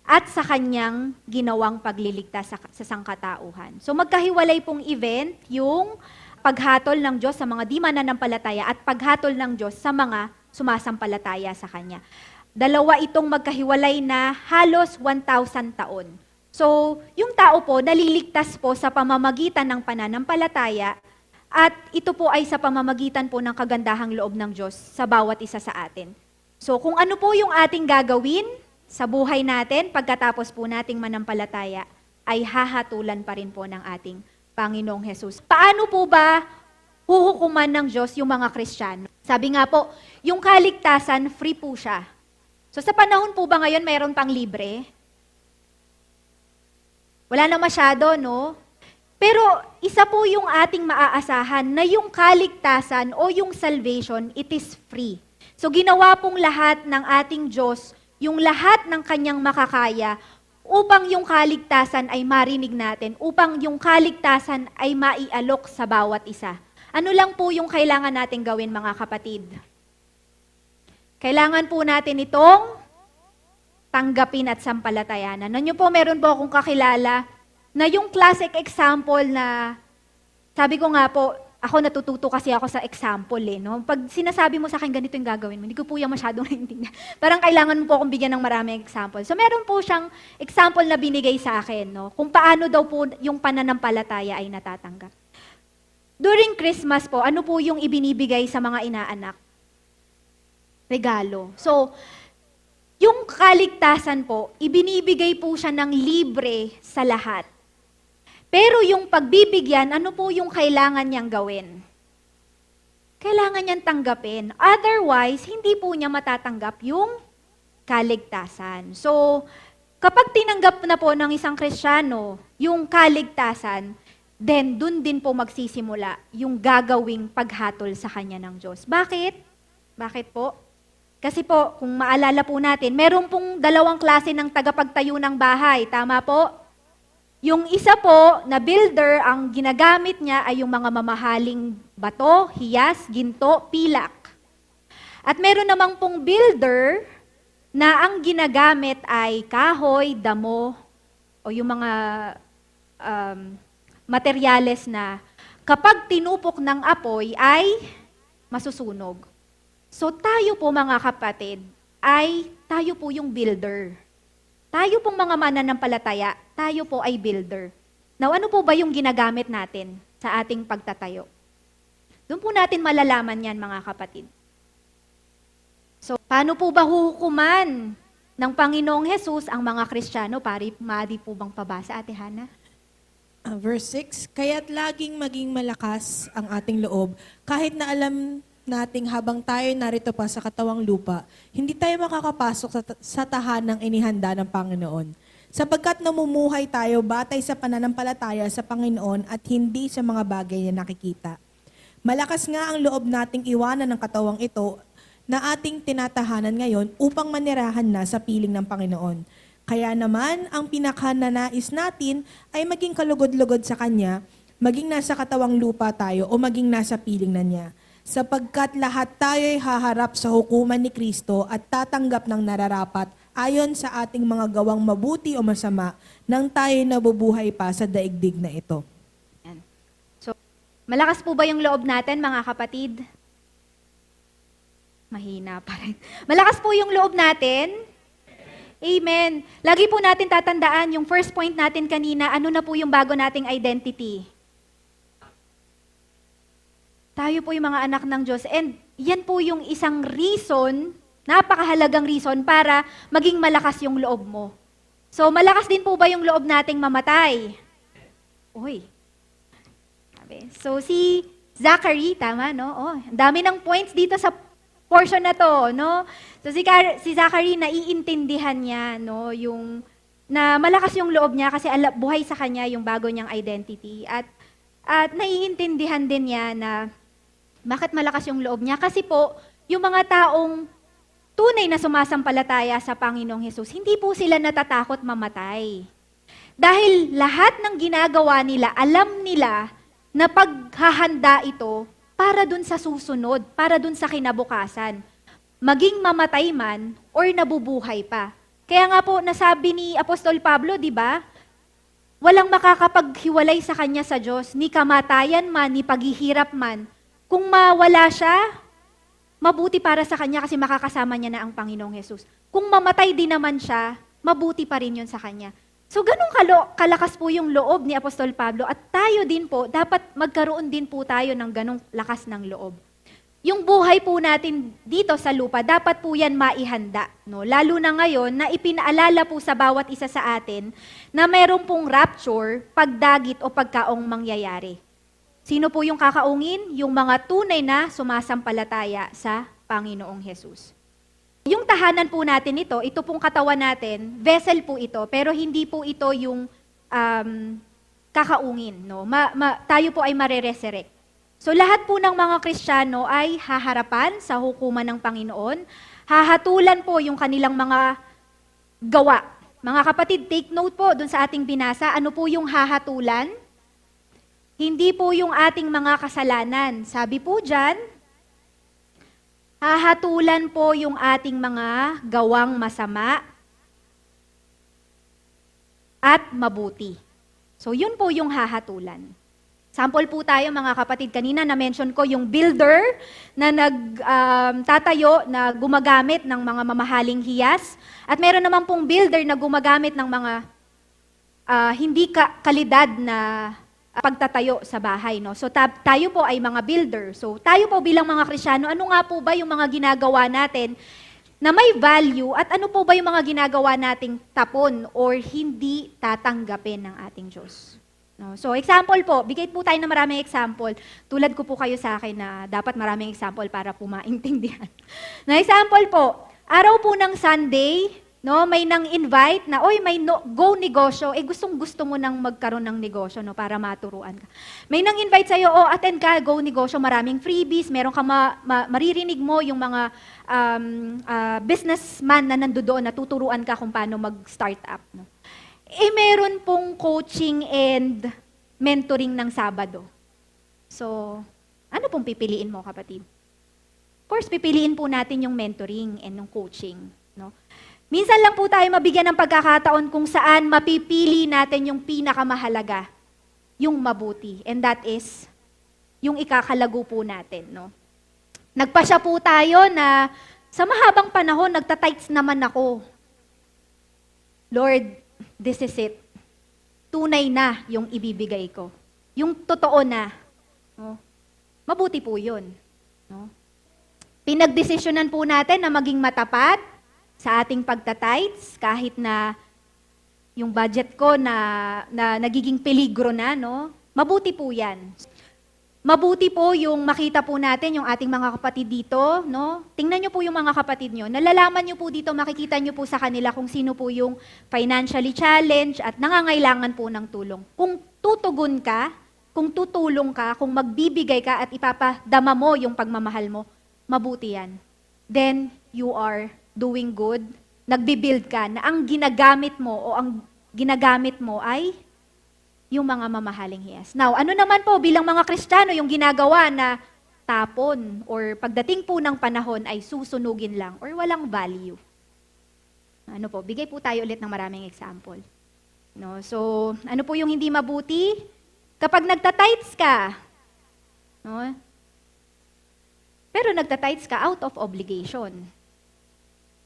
at sa Kanyang ginawang pagliligtas sa sangkatauhan. So magkahiwalay pong event yung paghatol ng Diyos sa mga di mananampalataya at paghatol ng Diyos sa mga sumasampalataya sa Kanya. Dalawa itong magkahiwalay na halos 1,000 taon. So, yung tao po, naliligtas po sa pamamagitan ng pananampalataya at ito po ay sa pamamagitan po ng kagandahang loob ng Diyos sa bawat isa sa atin. So, kung ano po yung ating gagawin sa buhay natin pagkatapos po nating manampalataya, ay hahatulan pa rin po ng ating Panginoong Hesus. Paano po ba huhukuman ng Diyos yung mga Kristiyano? Sabi nga po, yung kaligtasan, free po siya. So sa panahon po ba ngayon, mayroon pang libre? Wala na masyado, no? Pero isa po yung ating maaasahan na yung kaligtasan o yung salvation, it is free. So ginawa pong lahat ng ating Diyos, yung lahat ng Kanyang makakaya, upang yung kaligtasan ay marinig natin, upang yung kaligtasan ay maialok sa bawat isa. Ano lang po yung kailangan natin gawin, mga kapatid? Kailangan po natin itong tanggapin at sampalatayanan. Nanyo po, meron po akong kakilala na yung classic example na, sabi ko nga po, ako natututo kasi ako sa example no? Pag sinasabi mo sa akin, ganito yung gagawin mo, hindi ko po yung masyadong naintindihan. Parang kailangan mo po akong bigyan ng maraming example. So meron po siyang example na binigay sa akin, no? Kung paano daw po yung pananampalataya ay natatanggap. During Christmas po, ano po yung ibinibigay sa mga inaanak? Regalo. So, yung kaligtasan po, ibinibigay po siya ng libre sa lahat. Pero yung pagbibigyan, ano po yung kailangan niyang gawin? Kailangan niyang tanggapin. Otherwise, hindi po niya matatanggap yung kaligtasan. So, kapag tinanggap na po ng isang Kristiyano yung kaligtasan, then dun din po magsisimula yung gagawing paghatol sa kanya ng Diyos. Bakit? Bakit po? Kasi po, kung maalala po natin, meron pong dalawang klase ng tagapagtayo ng bahay. Tama po? Yung isa po na builder, ang ginagamit niya ay yung mga mamahaling bato, hiyas, ginto, pilak. At meron namang pong builder na ang ginagamit ay kahoy, damo, o yung mga materyales na kapag tinupok ng apoy ay masusunog. So tayo po mga kapatid, tayo po yung builder. Tayo pong mga mananampalataya, tayo po ay builder. Now, ano po ba yung ginagamit natin sa ating pagtatayo? Doon po natin malalaman yan, mga kapatid. So, paano po ba huhukuman ng Panginoong Hesus ang mga Kristiyano? Maadi po bang pabasa, Ate Hana? Verse 6, kaya't laging maging malakas ang ating loob, kahit na alam nating habang tayo narito pa sa katawang lupa, hindi tayo makakapasok sa tahanang inihanda ng Panginoon. Sapagkat namumuhay tayo batay sa pananampalataya sa Panginoon at hindi sa mga bagay na nakikita. Malakas nga ang loob nating iwanan ng katawang ito na ating tinatahanan ngayon upang manirahan na sa piling ng Panginoon. Kaya naman, ang pinakananais natin ay maging kalugod-lugod sa Kanya, maging nasa katawang lupa tayo o maging nasa piling na Niya. Sapagkat lahat tayo'y haharap sa hukuman ni Kristo at tatanggap ng nararapat ayon sa ating mga gawang mabuti o masama nang tayo'y nabubuhay pa sa daigdig na ito. Yan. So, malakas po ba yung loob natin, mga kapatid? Mahina pa rin. Malakas po yung loob natin? Amen. Lagi po natin tatandaan yung first point natin kanina, ano na po yung bago nating identity? Tayo po yung mga anak ng Diyos. And yan po yung isang reason, napakahalagang reason para maging malakas yung loob mo. So, malakas din po ba yung loob nating mamatay? Uy. So, si Zachary, tama, no? Oh, ang dami ng points dito sa portion na to, no? So si Zachary, naiintindihan niya, no, yung na malakas yung loob niya kasi buhay sa kanya yung bago niyang identity. At naiintindihan din niya na bakit malakas yung loob niya. Kasi po, yung mga taong tunay na sumasampalataya sa Panginoong Hesus, hindi po sila natatakot mamatay. Dahil lahat ng ginagawa nila, alam nila na paghahanda ito para dun sa susunod, para dun sa kinabukasan. Maging mamatay man or nabubuhay pa. Kaya nga po, nasabi ni Apostol Pablo, di ba? Walang makakapaghiwalay sa kanya sa Diyos, ni kamatayan man, ni paghihirap man. Kung mawala siya, mabuti para sa kanya kasi makakasama niya na ang Panginoong Hesus. Kung mamatay din naman siya, mabuti pa rin yun sa kanya. So ganun kalakas po yung loob ni Apostol Pablo at tayo din po, dapat magkaroon din po tayo ng ganung lakas ng loob. Yung buhay po natin dito sa lupa, dapat po yan maihanda. No? Lalo na ngayon na ipinaalala po sa bawat isa sa atin na mayroon pong rapture, pagdagit o pagkaong mangyayari. Sino po yung kakaungin? Yung mga tunay na sumasampalataya sa Panginoong Hesus. Yung tahanan po natin ito pong katawan natin, vessel po ito, pero hindi po ito yung kakaungin. No? Tayo po ay mareresurrect. So lahat po ng mga Kristiyano ay haharapan sa hukuman ng Panginoon, hahatulan po yung kanilang mga gawa. Mga kapatid, take note po dun sa ating binasa, ano po yung hahatulan? Hindi po yung ating mga kasalanan. Sabi po dyan, hahatulan po yung ating mga gawang masama at mabuti. So yun po yung hahatulan. Sample po tayo mga kapatid. Kanina na-mention ko yung builder na nagtatayo na gumagamit ng mga mamahaling hiyas. At meron naman pong builder na gumagamit ng mga hindi kalidad na pagtatayo sa bahay. No? So tayo po ay mga builder. So tayo po bilang mga Kristiyano, ano nga po ba yung mga ginagawa natin na may value at ano po ba yung mga ginagawa nating tapon or hindi tatanggapin ng ating Diyos? No? So example po, bigay po tayo ng maraming example. Tulad ko po kayo sa akin na dapat maraming example para po maintindihan. Na example po, araw po ng Sunday, no, may nang invite na, oy, may go negosyo, gustong-gusto mo nang magkaroon ng negosyo, no, para maturuan ka. May nang invite sa'yo, attend ka, go negosyo, maraming freebies, meron ka maririnig mo yung mga businessman na nandoon, na tuturuan ka kung paano mag-start up. No? Meron pong coaching and mentoring ng Sabado. So, ano pong pipiliin mo, kapatid? Of course, pipiliin po natin yung mentoring and yung coaching. No? Minsan lang po tayo mabigyan ng pagkakataon kung saan mapipili natin yung pinakamahalaga, yung mabuti. And that is, yung ikakalago po natin. No? Nagpasya po tayo na sa mahabang panahon, nagtatights naman ako. Lord, this is it. Tunay na yung ibibigay ko. Yung totoo na. No? Mabuti po yun. No? Pinagdesisyonan po natin na maging matapat sa ating pagtatights kahit na yung budget ko na nagiging peligro na. No? Mabuti po yan. Mabuti po yung makita po natin yung ating mga kapatid dito, no? Tingnan niyo po yung mga kapatid niyo. Nalalaman niyo po dito, makikita niyo po sa kanila kung sino po yung financially challenged at nangangailangan po ng tulong. Kung tutugon ka, kung tutulong ka, kung magbibigay ka at ipapadama mo yung pagmamahal mo, mabuti yan. Then, you are doing good. Nagbibuild ka na ang ginagamit mo o ang ginagamit mo ay yung mga mamahaling hiyas. Now, ano naman po bilang mga Kristiyano yung ginagawa na tapon or pagdating po ng panahon ay susunugin lang or walang value? Ano po, bigay po tayo ulit ng maraming example. No? So, ano po yung hindi mabuti? Kapag nagtatights ka, no? Pero nagtatights ka out of obligation.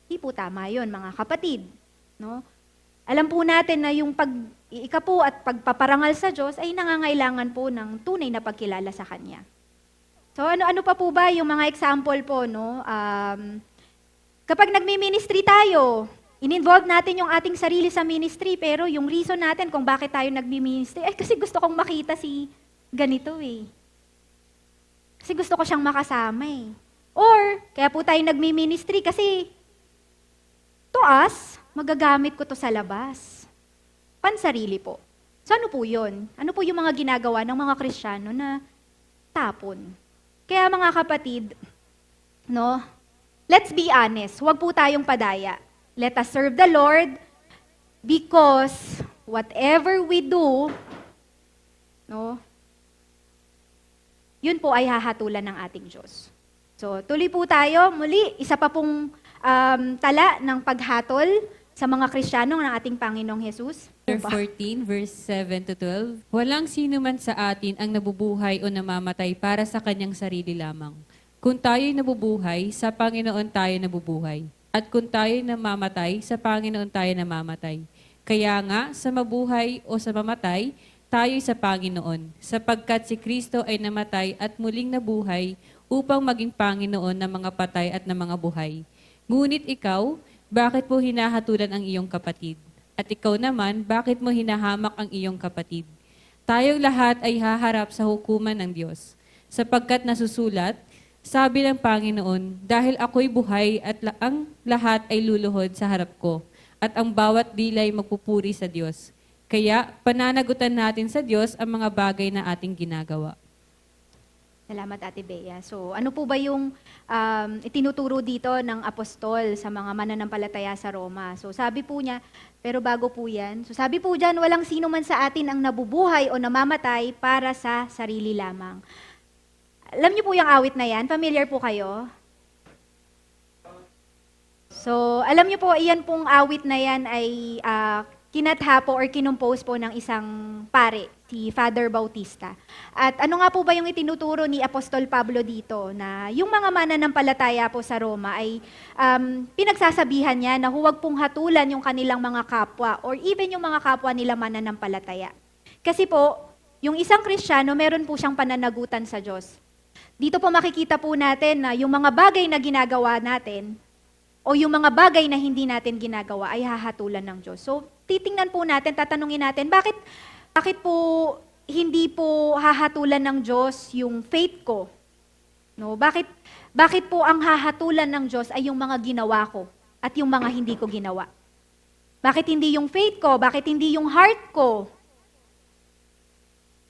Hindi po tama yun, mga kapatid. No? Alam po natin na yung pag-iika po at pagpaparangal sa Diyos ay nangangailangan po ng tunay na pagkilala sa Kanya. So ano pa po ba yung mga example po, no? Kapag nagmi-ministry tayo, in-involve natin yung ating sarili sa ministry, pero yung reason natin kung bakit tayo nagmi-ministry, ay kasi gusto kong makita si ganito eh. Kasi gusto ko siyang makasama eh. Or, kaya po tayo nagmi-ministry kasi to us, magagamit ko to sa labas. Pansarili po. So ano po yun? Ano po yung mga ginagawa ng mga Kristiyano na tapon? Kaya mga kapatid, no, let's be honest, huwag po tayong padaya. Let us serve the Lord because whatever we do, no, yun po ay hahatulan ng ating Diyos. So, tuloy po tayo. Muli, isa pa pong tala ng paghatol sa mga Kristiyano ng ating Panginoong Jesus. Chapter 14, verse 7 to 12. Walang sino man sa atin ang nabubuhay o namamatay para sa kanyang sarili lamang. Kung tayo'y nabubuhay, sa Panginoon tayo nabubuhay. At kung tayo'y namamatay, sa Panginoon tayo namamatay. Kaya nga, sa mabuhay o sa mamatay, tayo'y sa Panginoon, sapagkat si Kristo ay namatay at muling nabuhay upang maging Panginoon ng mga patay at ng mga buhay. Ngunit ikaw, bakit mo hinahatulan ang iyong kapatid? At ikaw naman, bakit mo hinahamak ang iyong kapatid? Tayong lahat ay haharap sa hukuman ng Diyos, sapagkat nasusulat, sabi ng Panginoon, dahil ako'y buhay at ang lahat ay luluhod sa harap ko, at ang bawat dilay magpupuri sa Diyos. Kaya pananagutan natin sa Diyos ang mga bagay na ating ginagawa. Salamat, Ate Bea. So, ano po ba yung itinuturo dito ng apostol sa mga mananampalataya sa Roma? So, sabi po niya, pero bago po yan, so sabi po dyan, walang sino man sa atin ang nabubuhay o namamatay para sa sarili lamang. Alam niyo po yung awit na yan? Familiar po kayo? So, alam niyo po, iyan pong awit na yan ay kinatha po or kinumpose po ng isang pare, si Father Bautista. At ano nga po ba yung itinuturo ni Apostol Pablo dito? Na yung mga mananampalataya po sa Roma ay pinagsasabihan niya na huwag pong hatulan yung kanilang mga kapwa or even yung mga kapwa nila mananampalataya. Kasi po, yung isang Kristiyano, meron po siyang pananagutan sa Diyos. Dito po makikita po natin na yung mga bagay na ginagawa natin o yung mga bagay na hindi natin ginagawa ay hahatulan ng Diyos. So, titingnan po natin, tatanungin natin, bakit po hindi po hahatulan ng Diyos yung faith ko? No, bakit po ang hahatulan ng Diyos ay yung mga ginawa ko at yung mga hindi ko ginawa? Bakit hindi yung faith ko? Bakit hindi yung heart ko?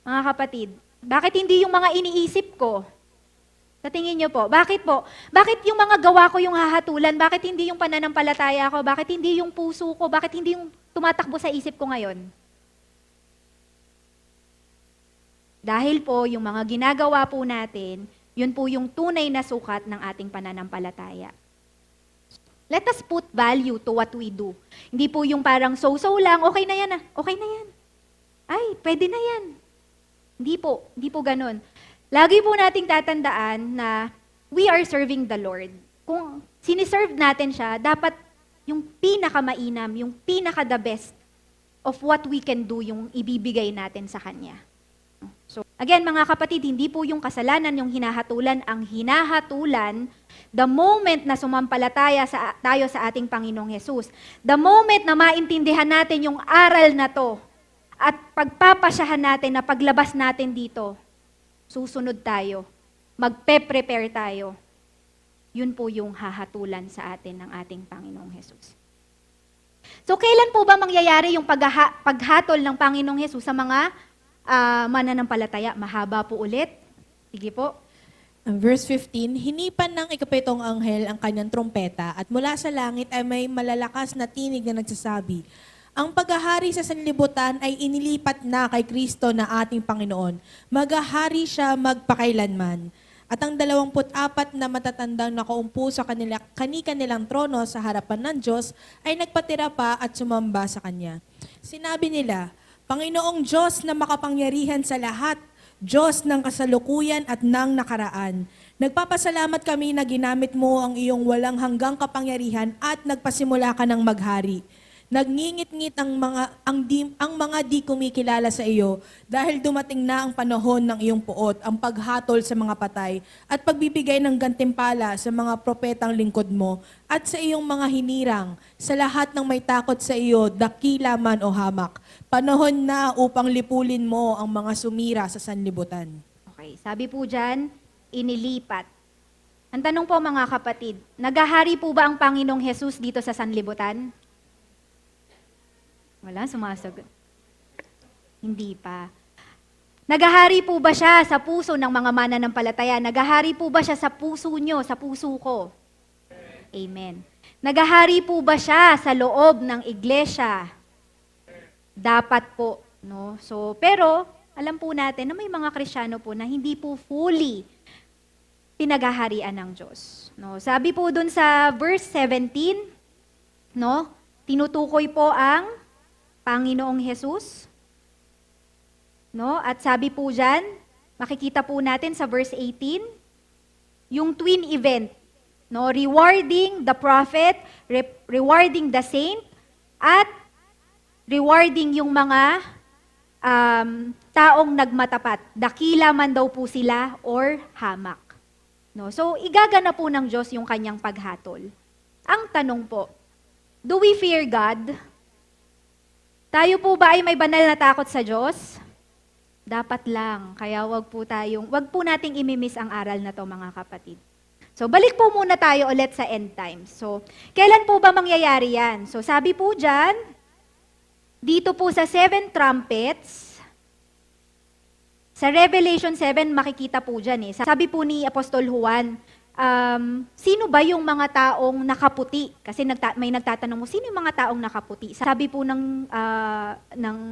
Mga kapatid, bakit hindi yung mga iniisip ko? Sa tingin niyo po, bakit po? Bakit yung mga gawa ko yung hahatulan? Bakit hindi yung pananampalataya ko? Bakit hindi yung puso ko? Bakit hindi yung tumatakbo sa isip ko ngayon? Dahil po, yung mga ginagawa po natin, yun po yung tunay na sukat ng ating pananampalataya. Let us put value to what we do. Hindi po yung parang so-so lang, okay na yan okay na yan. Ay, pwede na yan. Hindi po ganun. Lagi po nating tatandaan na we are serving the Lord. Kung siniserve natin siya, dapat yung pinakamainam, yung pinaka-the best of what we can do, yung ibibigay natin sa Kanya. So, again, mga kapatid, hindi po yung kasalanan yung hinahatulan. Ang hinahatulan, the moment na sumampalataya tayo sa ating Panginoong Jesus, the moment na maintindihan natin yung aral na to, at pagpapasyahan natin na paglabas natin dito, susunod tayo, magpe-prepare tayo. Yun po yung hahatulan sa atin ng ating Panginoong Jesus. So, kailan po ba mangyayari yung paghatol ng Panginoong Jesus sa mga mananampalataya? Mahaba po ulit. Sige po. Verse 15, hinipan ng ikapitong anghel ang kanyang trompeta at mula sa langit ay may malalakas na tinig na nagsasabi, ang paghahari sa sanlibutan ay inilipat na kay Kristo na ating Panginoon. Maghahari siya magpakailanman. At ang 24 na matatandang nakaumpo sa kanilang trono sa harapan ng Diyos ay nagpatira pa at sumamba sa Kanya. Sinabi nila, Panginoong Diyos na makapangyarihan sa lahat, Diyos ng kasalukuyan at ng nakaraan. Nagpapasalamat kami na ginamit mo ang iyong walang hanggang kapangyarihan at nagpasimula ka ng maghari. Nagngingit-ngit ang mga di kumikilala sa iyo dahil dumating na ang panahon ng iyong puot, ang paghatol sa mga patay at pagbibigay ng gantimpala sa mga propetang lingkod mo at sa iyong mga hinirang, sa lahat ng may takot sa iyo, dakila man o hamak. Panahon na upang lipulin mo ang mga sumira sa sanlibutan. Okay, sabi po dyan, inilipat. Ang tanong po mga kapatid, naghahari po ba ang Panginoong Jesus dito sa sanlibutan? Wala, sumasagot. Hindi pa. Naghahari po ba siya sa puso ng mga mananampalataya? Naghahari po ba siya sa puso nyo, sa puso ko? Amen. Naghahari po ba siya sa loob ng iglesia? Dapat po, no? So, pero alam po natin na may mga Kristiyano po na hindi po fully pinaghaharian ng Diyos. No? Sabi po dun sa verse 17, no? Tinutukoy po ang Panginoong Jesus. No? At sabi po dyan, makikita po natin sa verse 18, yung twin event, no? Rewarding the prophet, rewarding the saint, at rewarding yung mga taong nagmatapat. Dakila man daw po sila or hamak. No? So, igagana po ng Diyos yung kanyang paghatol. Ang tanong po, do we fear God? Tayo po ba ay may banal na takot sa Diyos? Dapat lang. Kaya wag po nating imimiss ang aral na to mga kapatid. So, balik po muna tayo ulit sa end times. So, kailan po ba mangyayari yan? So, sabi po dyan, dito po sa 7 trumpets, sa Revelation 7, makikita po dyan eh. Sabi po ni Apostol Juan, sino ba yung mga taong nakaputi? Kasi may nagtatanong mo, sino yung mga taong nakaputi? Sabi po ng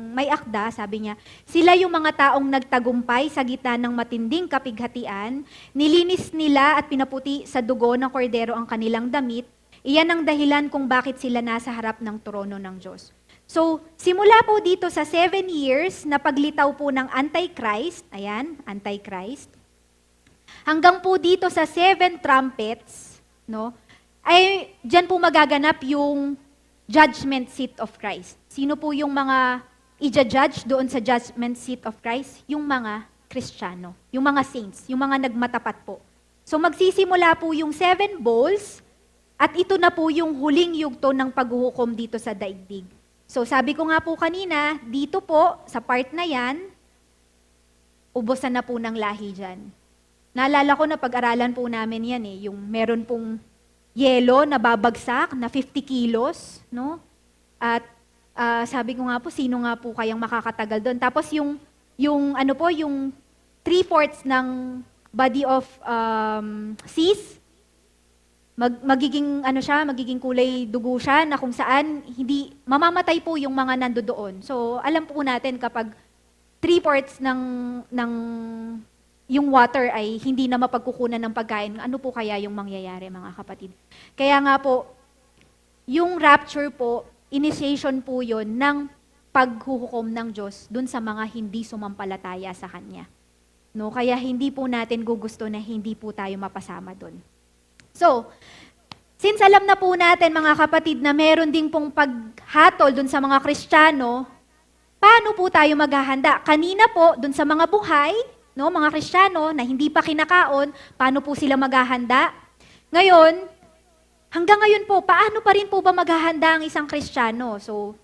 may akda, sabi niya, sila yung mga taong nagtagumpay sa gitna ng matinding kapighatian, nilinis nila at pinaputi sa dugo ng kordero ang kanilang damit, iyan ang dahilan kung bakit sila nasa harap ng trono ng Diyos. So, simula po dito sa 7 years na paglitaw po ng Antichrist, ayan, Antichrist, hanggang po dito sa 7 trumpets, no, ay dyan po magaganap yung judgment seat of Christ. Sino po yung mga i-judge doon sa judgment seat of Christ? Yung mga Kristiyano, yung mga saints, yung mga nagmatapat po. So, magsisimula po yung 7 bowls, at ito na po yung huling yugto ng paghuhukom dito sa daigdig. So, sabi ko nga po kanina, dito po, sa part na yan, ubusan na po ng lahi dyan. Naalala ko na pag-aralan po namin yan yung meron pong yelo na babagsak na 50 kilos, no? At sabi ko nga po, sino nga po kayang makakatagal doon? Tapos yung 3/4 ng body of seas, magiging kulay dugo siya na kung saan hindi mamamatay po yung mga nandoon. So, alam po natin kapag 3/4 ng yung water ay hindi na mapagkukunan ng pagkain, ano po kaya yung mangyayari mga kapatid? Kaya nga po, yung rapture po, initiation po yun ng paghuhukom ng Diyos dun sa mga hindi sumampalataya sa Kanya. No? Kaya hindi po natin gugusto na hindi po tayo mapasama dun. So, since alam na po natin mga kapatid na meron ding pong paghatol dun sa mga Kristiyano, paano po tayo maghahanda? Kanina po, dun sa mga buhay, no, mga Kristiyano na hindi pa kinakaon, paano po sila maghahanda? Ngayon, hanggang ngayon po, paano pa rin po ba maghahanda ang isang Kristiyano? So,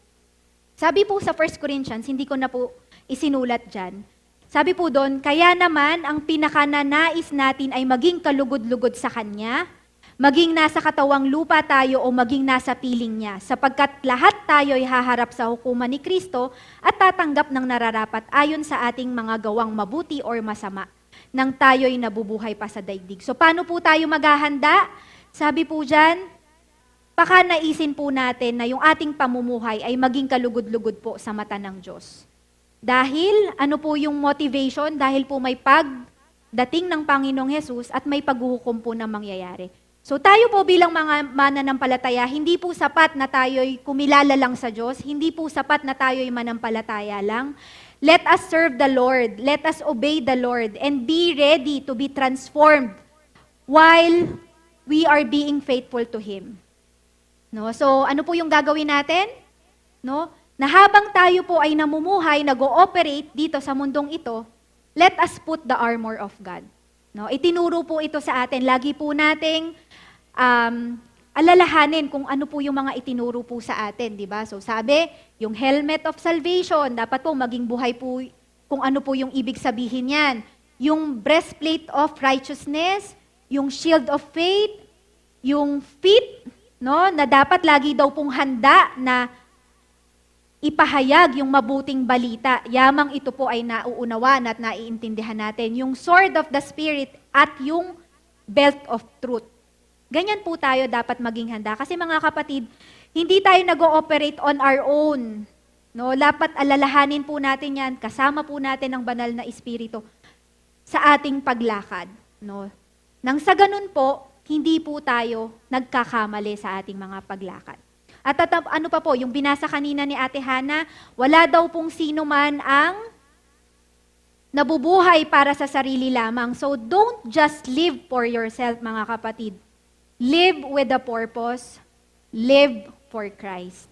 sabi po sa 1 Corinthians, hindi ko na po isinulat dyan, sabi po doon, kaya naman ang pinakananais natin ay maging kalugod-lugod sa Kanya, maging nasa katawang lupa tayo o maging nasa piling niya, sapagkat lahat tayo ay haharap sa hukuman ni Kristo at tatanggap ng nararapat ayon sa ating mga gawang mabuti or masama, nang tayo'y nabubuhay pa sa daigdig. So paano po tayo maghahanda? Sabi po dyan, pakanaisin po natin na yung ating pamumuhay ay maging kalugod-lugod po sa mata ng Diyos. Dahil, ano po yung motivation? Dahil po may pagdating ng Panginoong Hesus at may paghuhukom po na mangyayari. So tayo po bilang mga mananampalataya, hindi po sapat na tayo'y kumilala lang sa Diyos, hindi po sapat na tayo'y manampalataya lang. Let us serve the Lord, let us obey the Lord, and be ready to be transformed while we are being faithful to Him. No? So ano po yung gagawin natin? No? Na habang tayo po ay namumuhay, nag-ooperate dito sa mundong ito, let us put the armor of God. No? Itinuro po ito sa atin. Lagi po nating alalahanin kung ano po yung mga itinuro po sa atin, di ba? So sabi, yung helmet of salvation, dapat po maging buhay po kung ano po yung ibig sabihin yan. yung breastplate of righteousness, yung shield of faith, yung feet, no, na dapat lagi daw pong handa na ipahayag yung mabuting balita. Yamang ito po ay nauunawan at naiintindihan natin. Yung sword of the Spirit at yung belt of truth. Ganyan po tayo dapat maging handa. Kasi mga kapatid, hindi tayo nag-ooperate on our own. No, dapat alalahanin po natin yan, kasama po natin ang banal na Espiritu sa ating paglakad. No? Nang sa ganun po, hindi po tayo nagkakamali sa ating mga paglakad. At ano pa po, yung binasa kanina ni Ate Hana, wala daw pong sino man ang nabubuhay para sa sarili lamang. So don't just live for yourself, mga kapatid. Live with a purpose. Live for Christ.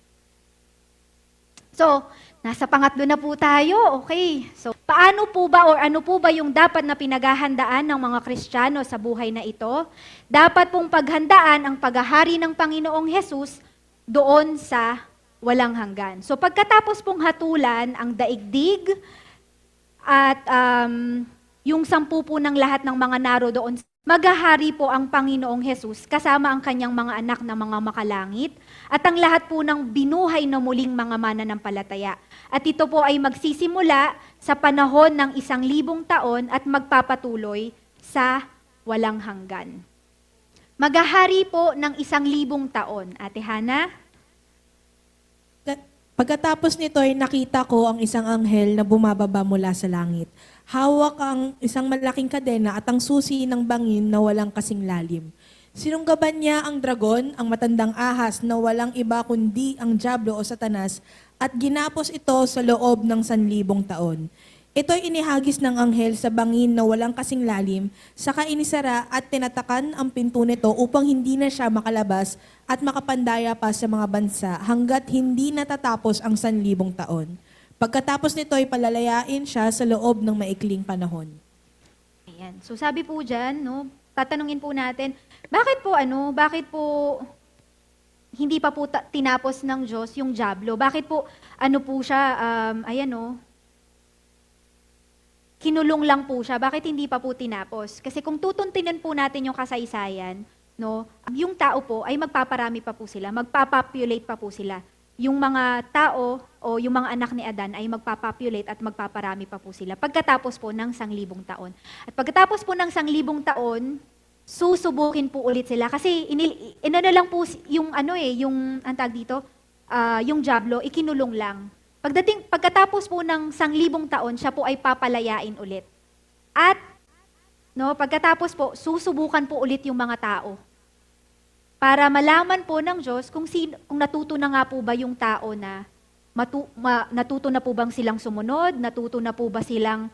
So, nasa pangatlo na po tayo. Okay. So, paano po ba or ano po ba yung dapat na pinaghahandaan ng mga Kristiyano sa buhay na ito? Dapat pong paghandaan ang paghahari ng Panginoong Hesus doon sa walang hanggan. So, pagkatapos pong hatulan ang daigdig at yung 10 po ng lahat ng mga naroon, maghahari po ang Panginoong Hesus kasama ang kanyang mga anak na mga makalangit at ang lahat po ng binuhay na muling mga mananampalataya. At ito po ay magsisimula sa panahon ng 1,000 taon at magpapatuloy sa walang hanggan. Maghahari po ng 1,000 taon. Ate Hana? Pagkatapos nito ay nakita ko ang isang anghel na bumababa mula sa langit. Hawak ang isang malaking kadena at ang susi ng bangin na walang kasing lalim. Sinunggaban niya ang dragon, ang matandang ahas na walang iba kundi ang Diablo o Satanas, at ginapos ito sa loob ng 1,000 taon. Ito'y inihagis ng anghel sa bangin na walang kasing lalim, saka inisara at tinatakan ang pinto nito upang hindi na siya makalabas at makapandaya pa sa mga bansa hanggat hindi natatapos ang 1,000 taon. Pagkatapos nito ay palalayain siya sa loob ng maikling panahon. Ayan. So sabi po dyan, no, tatanungin po natin, bakit po hindi pa po tinapos ng Diyos yung Diablo? Bakit po, kinulong lang po siya? Bakit hindi pa po tinapos? Kasi kung tutuntinan po natin yung kasaysayan, no, yung tao po ay magpaparami pa po sila, magpapopulate pa po sila. Yung mga tao o yung mga anak ni Adan ay magpapopulate at magpaparami pa po sila pagkatapos po ng 1,000 taon. At pagkatapos po ng 1,000 taon, susubukin po ulit sila kasi lang po yung Diablo, ikinulong lang. Pagkatapos po ng 1,000 taon, siya po ay papalayain ulit. At pagkatapos po, susubukan po ulit yung mga tao. Para malaman po ng Diyos kung natuto na nga po ba yung tao na natuto na po bang silang sumunod, natuto na po ba silang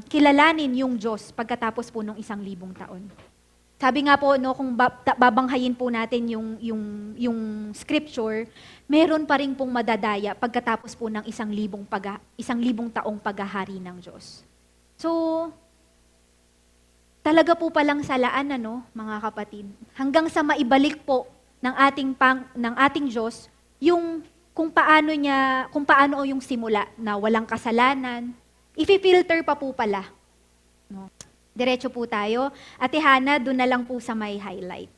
kilalanin yung Diyos pagkatapos po ng 1,000 taon. Sabi nga po, kung babanghayin po natin yung scripture, meron pa rin pong madadaya pagkatapos po ng 1,000 taong paghahari ng Diyos. So, talaga po palang salaan, mga kapatid, hanggang sa maibalik po ng ating Diyos yung kung paano yung simula na walang kasalanan, ifi-filter pa po pala. No? Diretso po tayo. Ate Hana, doon na lang po sa may highlight.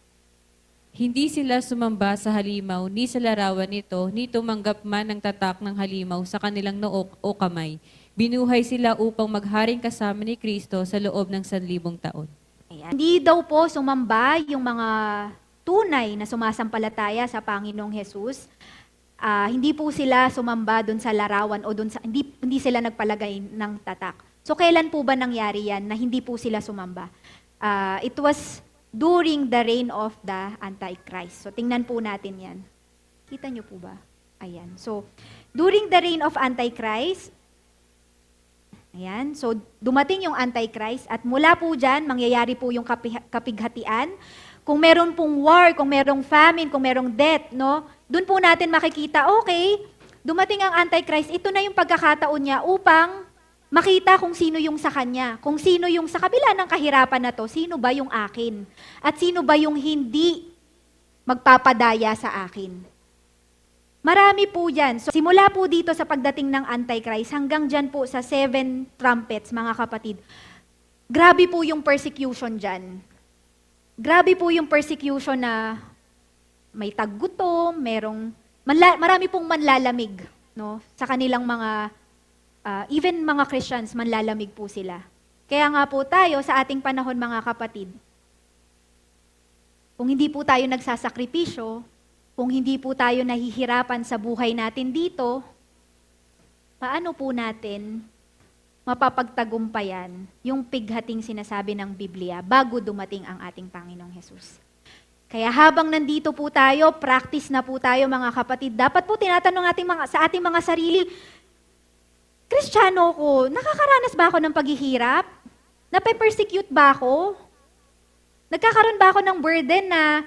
Hindi sila sumamba sa halimaw, ni sa larawan nito, ni tumanggap man ng tatak ng halimaw sa kanilang noo o kamay. Binuhay sila upang magharing kasama ni Kristo sa loob ng 1,000 taon. Ayan. Hindi daw po sumamba yung mga tunay na sumasampalataya sa Panginoong Hesus. Hindi po sila sumamba doon sa larawan o hindi sila nagpalagay ng tatak. So kailan po ba nangyari yan na hindi po sila sumamba? It was during the reign of the Antichrist. So tingnan po natin yan. Kita nyo po ba? Ayan. So during the reign of Antichrist, ayan. So dumating yung Antichrist at mula po dyan, mangyayari po yung kapighatian. Kung meron pong war, kung merong famine, kung merong death, doon po natin makikita, okay, dumating ang Antichrist, ito na yung pagkakataon niya upang makita kung sino yung sa kanya, kung sino yung sa kabila ng kahirapan na to, sino ba yung akin, at sino ba yung hindi magpapadaya sa akin. Marami po yan. So, simula po dito sa pagdating ng Antichrist, hanggang dyan po sa 7 trumpets, mga kapatid, Grabe po yung persecution dyan. Grabe po yung persecution na may taggutom, marami pong manlalamig, no? Sa kanilang mga, even mga Christians, manlalamig po sila. Kaya nga po tayo, sa ating panahon mga kapatid, kung hindi po tayo nagsasakripisyo, kung hindi po tayo nahihirapan sa buhay natin dito, paano po natin mapapagtagumpayan yung pighating sinasabi ng Biblia bago dumating ang ating Panginoong Hesus? Kaya habang nandito po tayo, practice na po tayo mga kapatid. Dapat po tinatanong sa ating mga sarili, Kristiyano ko, nakakaranas ba ako ng paghihirap? Nape-persecute ba ako? Nagkakaroon ba ako ng burden na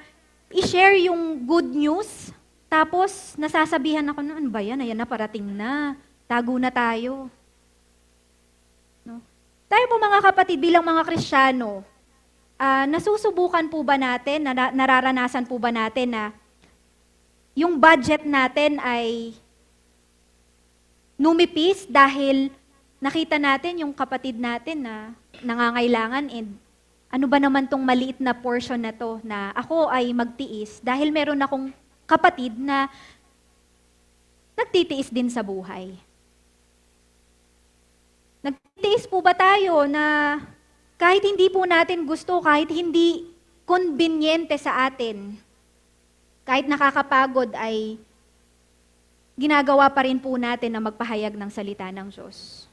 i-share yung good news? Tapos nasasabihan ako, ano ba yan? Ayan na, parating na. Tago na tayo. No? Tayo po mga kapatid, bilang mga Kristiyano, nasusubukan po ba natin, nararanasan po ba natin na yung budget natin ay numipis dahil nakita natin yung kapatid natin na nangangailangan and ano ba naman tong maliit na portion na to na ako ay magtiis dahil meron akong kapatid na nagtitiis din sa buhay. Nagtitiis po ba tayo na kahit hindi po natin gusto, kahit hindi konbinyente sa atin, kahit nakakapagod ay ginagawa pa rin po natin na magpahayag ng salita ng Diyos.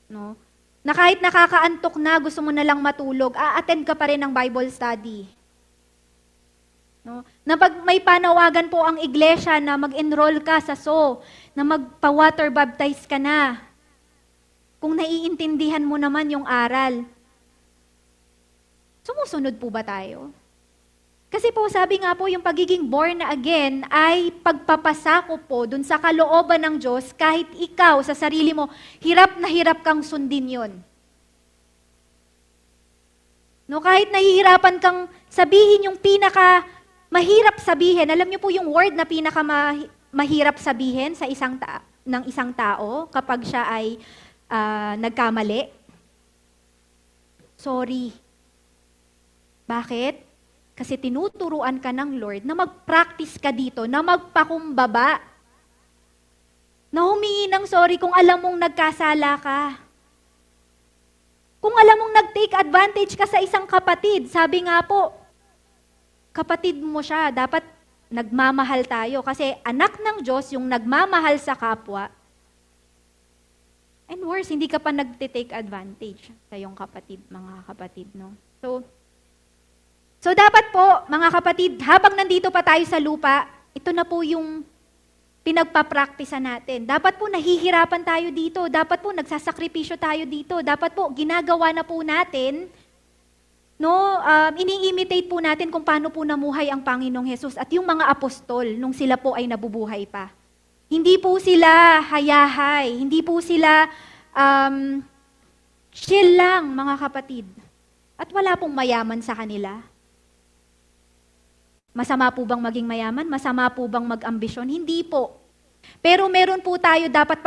No? Na kahit nakakaantok na, gusto mo na lang matulog, attend ka pa rin ng Bible study. No? Na pag may panawagan po ang iglesia na mag-enroll ka sa na magpa-water baptize ka na, kung naiintindihan mo naman yung aral, sumusunod po ba tayo? Kasi po sabi nga po yung pagiging born again ay pagpapasako po dun sa kalooban ng Diyos kahit ikaw sa sarili mo, hirap na hirap kang sundin yon. No, kahit nahihirapan kang sabihin yung pinaka mahirap sabihin, alam niyo po yung word na pinaka mahirap sabihin sa ng isang tao kapag siya ay nagkamali? Sorry. Bakit? Kasi tinuturuan ka ng Lord na mag-practice ka dito, na magpakumbaba. Na humingi ng sorry kung alam mong nagkasala ka. Kung alam mong nag-take advantage ka sa isang kapatid, sabi nga po, kapatid mo siya, dapat nagmamahal tayo. Kasi anak ng Diyos yung nagmamahal sa kapwa. And worse, hindi ka pa nag-take advantage sa iyong kapatid, mga kapatid, no? So dapat po, mga kapatid, habang nandito pa tayo sa lupa, ito na po yung pinagpapraktisa natin. Dapat po nahihirapan tayo dito. Dapat po nagsasakripisyo tayo dito. Dapat po ginagawa na po natin, no, ini-imitate po natin kung paano po namuhay ang Panginoong Hesus at yung mga apostol nung sila po ay nabubuhay pa. Hindi po sila hayahay. Hindi po sila chill lang, mga kapatid. At wala pong mayaman sa kanila. Masama po bang maging mayaman? Masama po bang mag-ambisyon? Hindi po. Pero meron po tayo dapat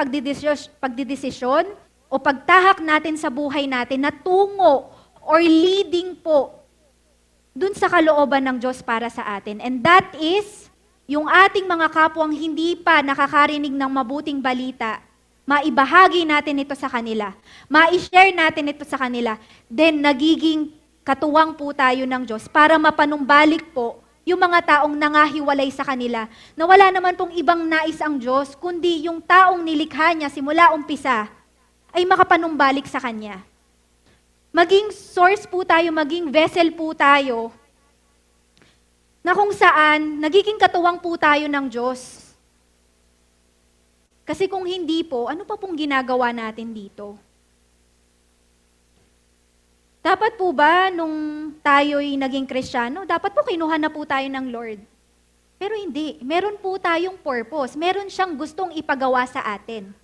pagdidesisyon o pagtahak natin sa buhay natin na tungo or leading po dun sa kalooban ng Diyos para sa atin. And that is, yung ating mga kapwang hindi pa nakakarinig ng mabuting balita, maibahagi natin ito sa kanila, ma-share natin ito sa kanila, then nagiging katuwang po tayo ng Diyos para mapanumbalik po yung mga taong nangahiwalay sa kanila, na wala naman pong ibang nais ang Diyos, kundi yung taong nilikha niya simula umpisa, ay makapanumbalik sa Kanya. Maging source po tayo, maging vessel po tayo, na kung saan, nagiging katuwang po tayo ng Diyos. Kasi kung hindi po, ano pa pong ginagawa natin dito? Dapat po ba, nung tayo'y naging Kristiyano, dapat po kinuha na po tayo ng Lord? Pero hindi. Meron po tayong purpose. Meron siyang gustong ipagawa sa atin.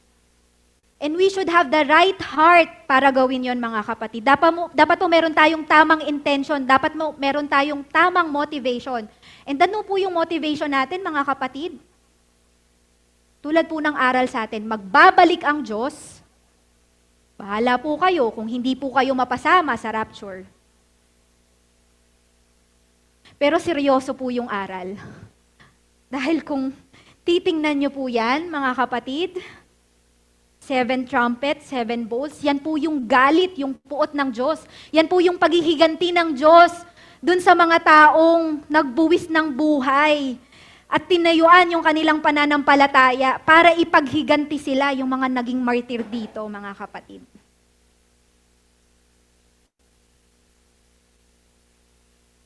And we should have the right heart para gawin yon, mga kapatid. Dapat po meron tayong tamang intention. Dapat meron tayong tamang motivation. And ano po yung motivation natin, mga kapatid? Tulad po ng aral sa atin, magbabalik ang Diyos Bahala po kayo kung hindi po kayo mapasama sa rapture. Pero seryoso po yung aral. Dahil kung titingnan nyo po yan, mga kapatid, 7 trumpets, 7 bowls, yan po yung galit, yung puot ng Diyos. Yan po yung paghihiganti ng Diyos dun sa mga taong nagbuwis ng buhay at tinayuan yung kanilang pananampalataya para ipaghiganti sila yung mga naging martyr dito, mga kapatid.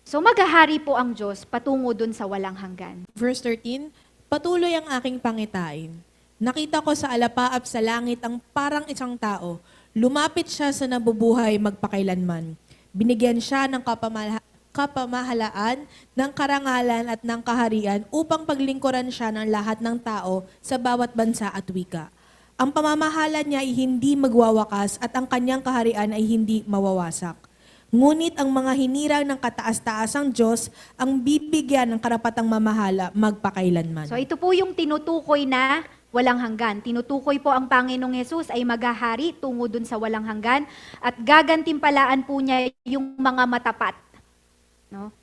So maghahari po ang Diyos patungo dun sa walang hanggan. Verse 13, patuloy ang aking pangitain. Nakita ko sa alapaap sa langit ang parang isang tao. Lumapit siya sa nabubuhay magpakailanman. Binigyan siya ng kapamahalaan, ng karangalan at ng kaharian upang paglingkuran siya ng lahat ng tao sa bawat bansa at wika. Ang pamamahala niya ay hindi magwawakas at ang kanyang kaharian ay hindi mawawasak. Ngunit ang mga hinirang ng kataas-taasang Diyos ang bibigyan ng karapatang mamahala magpakailanman. So ito po yung tinutukoy na walang hanggan. Tinutukoy po ang Panginoong Hesus ay maghahari tungo dun sa walang hanggan at gagantimpalaan po niya yung mga matapat. No?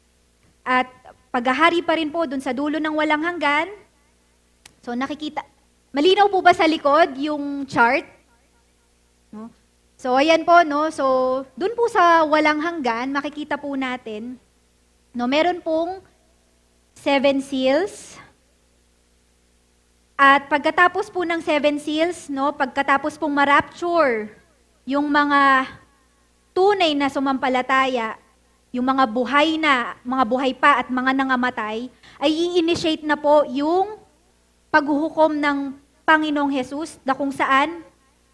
At paghahari pa rin po dun sa dulo ng walang hanggan, so nakikita, malinaw po ba sa likod yung chart? No? So ayan po, no? So dun po sa walang hanggan, makikita po natin, no, meron pong 7 seals. At pagkatapos po ng 7 seals, no, pagkatapos pong ma-rapture yung mga tunay na sumampalataya, yung mga buhay pa at mga nangamatay, ay i-initiate na po yung paghuhukom ng Panginoong Hesus na kung saan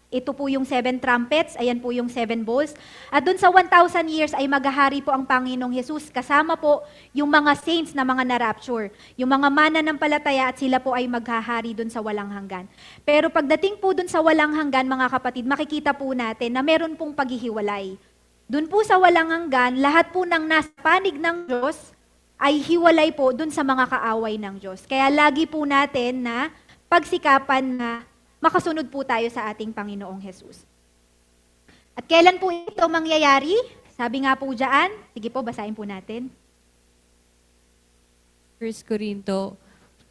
ito po yung 7 trumpets, ayan po yung 7 bowls. At dun sa 1,000 years ay maghahari po ang Panginoong Hesus kasama po yung mga saints na mga na-rapture. Yung mga mananampalataya at sila po ay maghahari dun sa walang hanggan. Pero pagdating po dun sa walang hanggan, mga kapatid, makikita po natin na meron pong paghihiwalay. Dun po sa walang hanggan, lahat po ng nasa panig ng Diyos ay hiwalay po dun sa mga kaaway ng Diyos. Kaya lagi po natin na pagsikapan na makasunod po tayo sa ating Panginoong Hesus. At kailan po ito mangyayari? Sabi nga po dyan, sige po, basahin po natin. 1 Corinto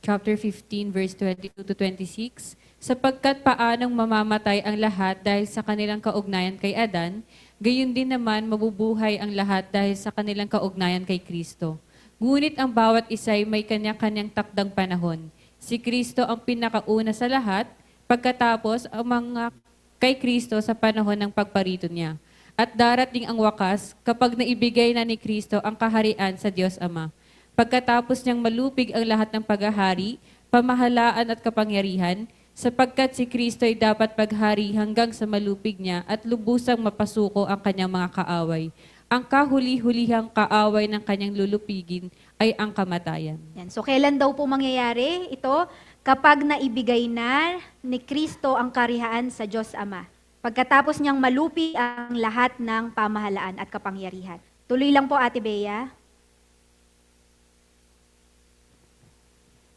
chapter 15 verse 22 to 26, sapagkat paanong mamamatay ang lahat dahil sa kanilang kaugnayan kay Adan, gayon din naman mabubuhay ang lahat dahil sa kanilang kaugnayan kay Kristo. Ngunit ang bawat isa'y may kanya-kanyang takdang panahon. Si Kristo ang pinakauna sa lahat, pagkatapos ang mga kay Kristo sa panahon ng pagparito niya. At darating ang wakas kapag naibigay na ni Kristo ang kaharian sa Diyos Ama. Pagkatapos niyang malupig ang lahat ng paghahari, pamahalaan at kapangyarihan, sapagkat si Kristo ay dapat paghari hanggang sa malupig niya at lubusang mapasuko ang kanyang mga kaaway. Ang kahuli-hulihang kaaway ng kanyang lulupigin ay ang kamatayan. Yan. So kailan daw po mangyayari ito? Kapag naibigay na ni Kristo ang karihaan sa Diyos Ama. Pagkatapos niyang malupi ang lahat ng pamahalaan at kapangyarihan. Tuloy lang po, Ate Bea.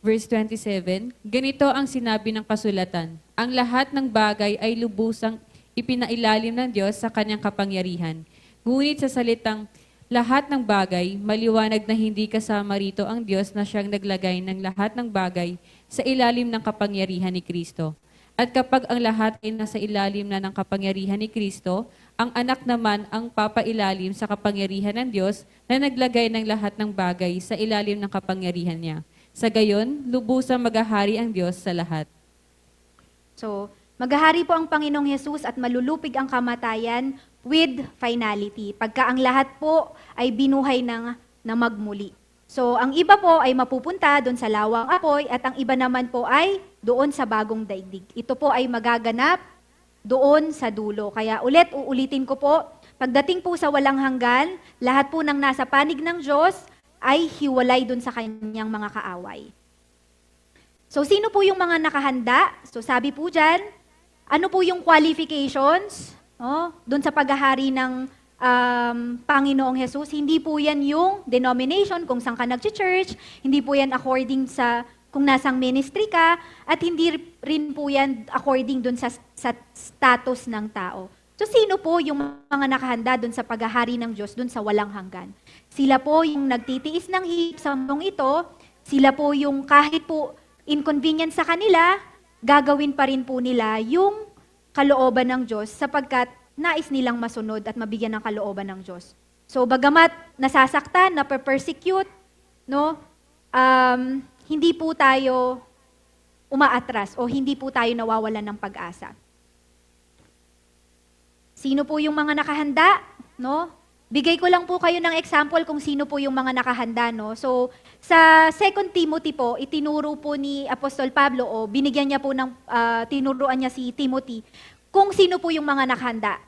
Verse 27, ganito ang sinabi ng kasulatan, ang lahat ng bagay ay lubusang ipinailalim ng Diyos sa kanyang kapangyarihan. Ngunit sa salitang lahat ng bagay, maliwanag na hindi kasama rito ang Diyos na siyang naglagay ng lahat ng bagay sa ilalim ng kapangyarihan ni Kristo. At kapag ang lahat ay nasa ilalim na ng kapangyarihan ni Kristo, ang anak naman ang papailalim sa kapangyarihan ng Diyos na naglagay ng lahat ng bagay sa ilalim ng kapangyarihan niya. Sa gayon, lubusang maghahari ang Diyos sa lahat. So, maghahari po ang Panginoong Hesus at malulupig ang kamatayan with finality. Pagka ang lahat po ay binuhay na magmuli. So, ang iba po ay mapupunta doon sa lawang apoy at ang iba naman po ay doon sa bagong daigdig. Ito po ay magaganap doon sa dulo. Kaya uulitin ko po, pagdating po sa walang hanggan, lahat po ng nasa panig ng Diyos ay hiwalay doon sa kanyang mga kaaway. So, sino po yung mga nakahanda? So, sabi po dyan, ano po yung qualifications? Doon sa paghahari ng Panginoong Hesus, hindi po yan yung denomination kung saan ka nag-church, hindi po yan according sa kung nasang ministry ka, at hindi rin po yan according doon sa status ng tao. So sino po yung mga nakahanda dun sa paghahari ng Diyos, dun sa walang hanggan? Sila po yung nagtitiis ng hirap sa mundong ito, sila po yung kahit po inconvenience sa kanila, gagawin pa rin po nila yung kalooban ng Diyos sapagkat nais nilang masunod at mabigyan ng kalooban ng Diyos. So bagamat nasasaktan, nape-persecute, no, hindi po tayo umaatras o hindi po tayo nawawalan ng pag-asa. Sino po yung mga nakahanda, no? Bigay ko lang po kayo ng example kung sino po yung mga nakahanda, no? So, sa 2 Timothy po, itinuro po ni Apostol Pablo o binigyan niya po ng tinuruan niya si Timothy kung sino po yung mga nakahanda.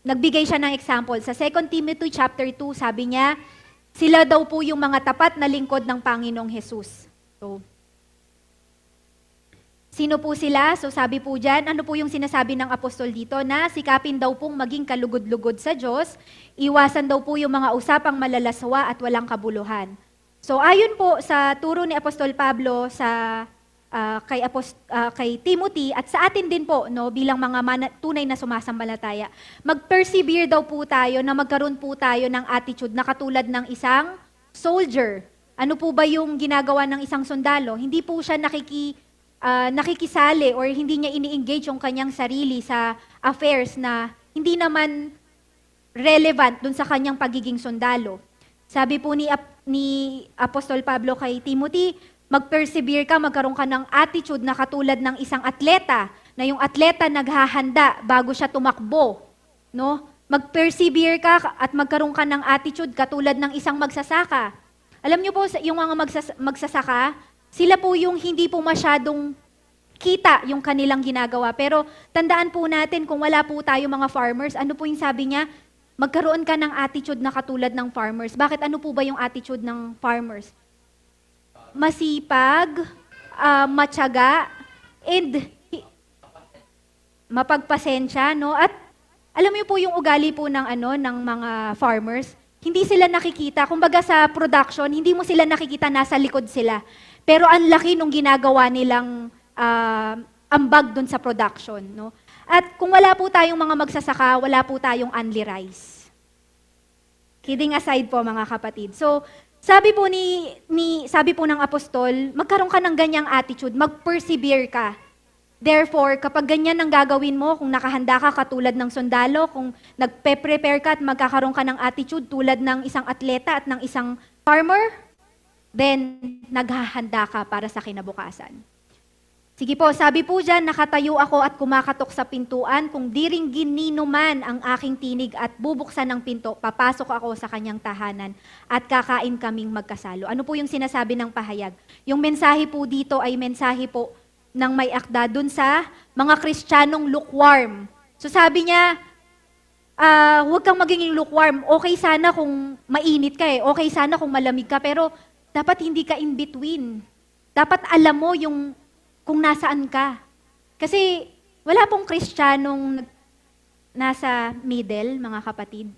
Nagbigay siya ng example. Sa 2 Timothy chapter 2, sabi niya, sila daw po yung mga tapat na lingkod ng Panginoong Hesus. So, sino po sila? So sabi po dyan, ano po yung sinasabi ng apostol dito na sikapin daw pong maging kalugod-lugod sa Diyos, iwasan daw po yung mga usapang malalaswa at walang kabuluhan. So ayon po sa turo ni Apostol Pablo sa kay Timothy at sa atin din po no bilang mga tunay na sumasambalataya, mag-persevere daw po tayo na magkaroon po tayo ng attitude na katulad ng isang soldier. Ano po ba yung ginagawa ng isang sundalo? Hindi po siya nakikisali or hindi niya ini-engage yung kanyang sarili sa affairs na hindi naman relevant dun sa kanyang pagiging sundalo. Sabi po ni Apostol Pablo kay Timothy, mag-persevere ka, magkaroon ka ng attitude na katulad ng isang atleta, na yung atleta naghahanda bago siya tumakbo. No? Mag-persevere ka at magkaroon ka ng attitude katulad ng isang magsasaka. Alam niyo po, yung mga magsasaka, sila po yung hindi po masyadong kita yung kanilang ginagawa. Pero tandaan po natin, kung wala po tayo mga farmers, ano po yung sabi niya? Magkaroon ka ng attitude na katulad ng farmers. Bakit? Ano po ba yung attitude ng farmers? Masipag, matyaga, and mapagpasensya, no? At alam niyo po yung ugali po ng ng mga farmers, hindi sila nakikita. Kumbaga sa production, hindi mo sila nakikita, nasa likod sila. Pero ang laki nung ginagawa nilang ambag dun sa production, no? At kung wala po tayong mga magsasaka, wala po tayong only rice. Kidding aside po mga kapatid. So, sabi po sabi po ng apostol, magkaroon ka ng ganyang attitude, mag-persevere ka. Therefore, kapag ganyan ang gagawin mo, kung nakahanda ka katulad ng sundalo, kung nagpe-prepare ka at magkakaroon ka ng attitude tulad ng isang atleta at ng isang farmer, then naghahanda ka para sa kinabukasan. Sige po, sabi po dyan, nakatayo ako at kumakatok sa pintuan, kung di ringgin nino man ang aking tinig at bubuksan ng pinto, papasok ako sa kanyang tahanan at kakain kaming magkasalo. Ano po yung sinasabi ng pahayag? Yung mensahe po dito ay mensahe po ng may akda dun sa mga Kristiyanong lukewarm. So sabi niya, huwag kang maging lukewarm. Okay sana kung mainit ka okay sana kung malamig ka, pero dapat hindi ka in between. Dapat alam mo yung kung nasaan ka. Kasi wala pong Kristiyanong nasa middle, mga kapatid.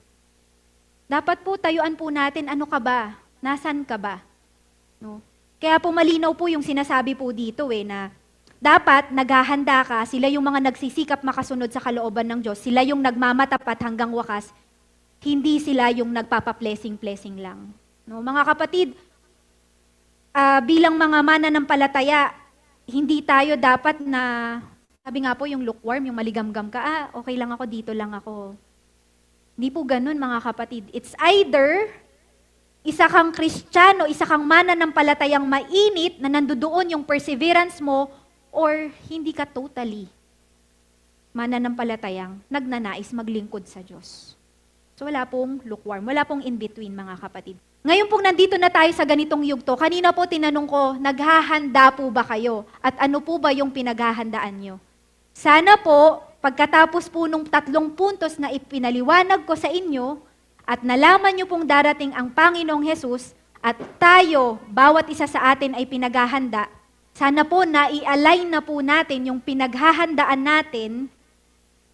Dapat po tayuan po natin, ano ka ba? Nasaan ka ba? No? Kaya po malinaw po yung sinasabi po dito na dapat naghahanda ka, sila yung mga nagsisikap makasunod sa kalooban ng Diyos, sila yung nagmamatapat hanggang wakas, hindi sila yung nagpapa-blessing lang. No? Mga kapatid, bilang mga mananampalataya, hindi tayo dapat na, sabi nga po yung lukewarm, yung maligamgam ka, okay lang ako, dito lang ako. Hindi po ganun mga kapatid. It's either isa kang Kristiyano, isa kang mananampalatayang mainit na nandoon yung perseverance mo, or hindi ka totally mananampalatayang nagnanais maglingkod sa Diyos. So wala pong lukewarm, wala pong in-between mga kapatid. Ngayon pong nandito na tayo sa ganitong yugto, kanina po tinanong ko, naghahanda po ba kayo? At ano po ba yung pinaghahandaan nyo? Sana po, pagkatapos po nung 3 puntos na ipinaliwanag ko sa inyo, at nalaman nyo pong darating ang Panginoong Hesus, at tayo, bawat isa sa atin ay pinaghahanda, sana po na-i-align na po natin yung pinaghahandaan natin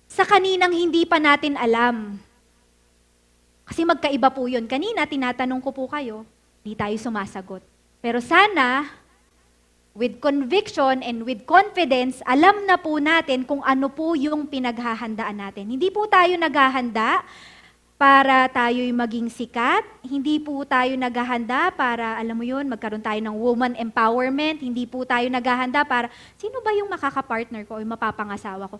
sa kaninang hindi pa natin alam. Kasi magkaiba po yun. Kanina, tinatanong ko po kayo, di tayo sumasagot. Pero sana, with conviction and with confidence, alam na po natin kung ano po yung pinaghahandaan natin. Hindi po tayo naghahanda para tayo'y maging sikat. Hindi po tayo naghahanda para, alam mo yun, magkaroon tayo ng woman empowerment. Hindi po tayo naghahanda para, sino ba yung makakapartner ko o yung mapapangasawa ko?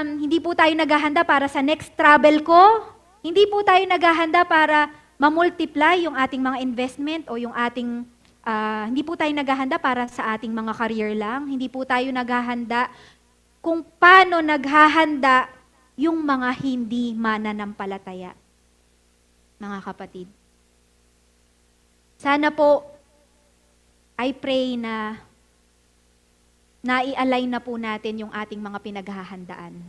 Hindi po tayo naghahanda para sa next travel ko. Hindi po tayo naghahanda para mamultiply yung ating mga investment o yung ating, hindi po tayo naghahanda para sa ating mga career lang. Hindi po tayo naghahanda kung paano naghahanda yung mga hindi mananampalataya. Mga kapatid. Sana po, I pray na nai-align na po natin yung ating mga pinaghahandaan.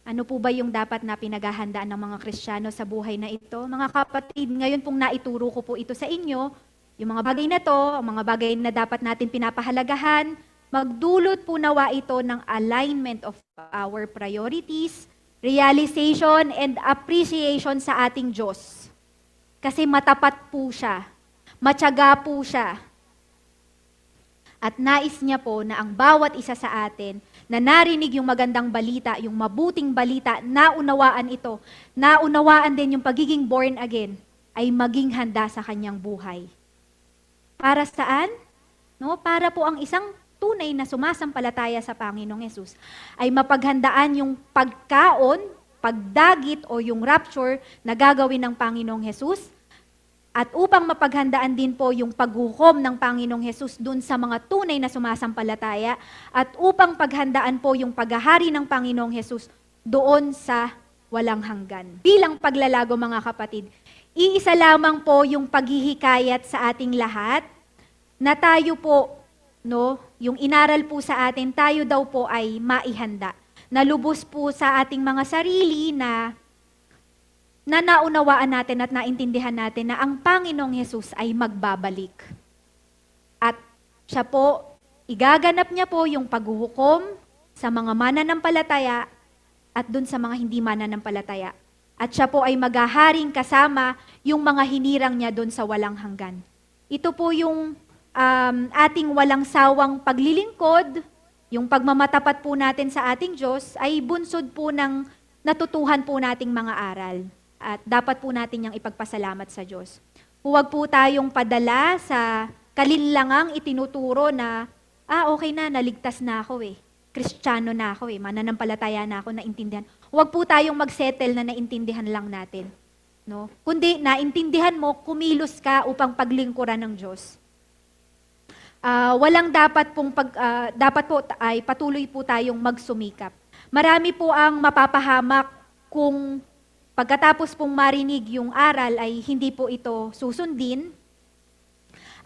Ano po ba yung dapat na pinaghahandaan ng mga Kristiyano sa buhay na ito? Mga kapatid, ngayon pong naituro ko po ito sa inyo, yung mga bagay na to, ang mga bagay na dapat natin pinapahalagahan, magdulot po nawa ito ng alignment of our priorities, realization, and appreciation sa ating Diyos. Kasi matapat po siya, matyaga po siya. At nais niya po na ang bawat isa sa atin na narinig yung magandang balita, yung mabuting balita, naunawaan ito, naunawaan din yung pagiging born again, ay maging handa sa kanyang buhay. Para saan? No? Para po ang isang tunay na sumasampalataya sa Panginoong Hesus ay mapaghandaan yung pagkaon, pagdagit o yung rapture na gagawin ng Panginoong Hesus at upang mapaghandaan din po yung paghukom ng Panginoong Hesus dun sa mga tunay na sumasampalataya at upang paghandaan po yung paghahari ng Panginoong Hesus doon sa walang hanggan. Bilang paglalago mga kapatid, iisa lamang po yung paghihikayat sa ating lahat na tayo po yung inaral po sa atin, tayo daw po ay maihanda. Nalubos po sa ating mga sarili na naunawaan natin at naintindihan natin na ang Panginoong Hesus ay magbabalik. At siya po, igaganap niya po yung paghuhukom sa mga mananampalataya at dun sa mga hindi mananampalataya. At siya po ay maghaharing kasama yung mga hinirang niya dun sa walang hanggan. Ito po yung ating walang sawang paglilingkod, yung pagmamatapat po natin sa ating Diyos, ay bunsod po ng natutuhan po nating mga aral. At dapat po natin yung ipagpasalamat sa Diyos. Huwag po tayong padala sa kalinlangang itinuturo na, okay na, naligtas na ako Kristiyano na ako mananampalataya na ako, naintindihan. Huwag po tayong magsettle na naintindihan lang natin. No? Kundi naintindihan mo, kumilos ka upang paglingkuran ng Diyos. Walang dapat dapat po ay patuloy po tayong magsumikap. Marami po ang mapapahamak kung pagkatapos pong marinig yung aral ay hindi po ito susundin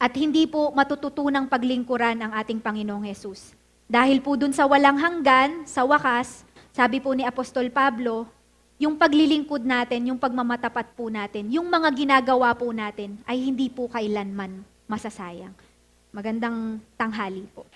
at hindi po matututunang paglingkuran ang ating Panginoong Hesus. Dahil po dun sa walang hanggan, sa wakas, sabi po ni Apostol Pablo, yung paglilingkod natin, yung pagmamatapat po natin, yung mga ginagawa po natin ay hindi po kailanman masasayang. Magandang tanghali po.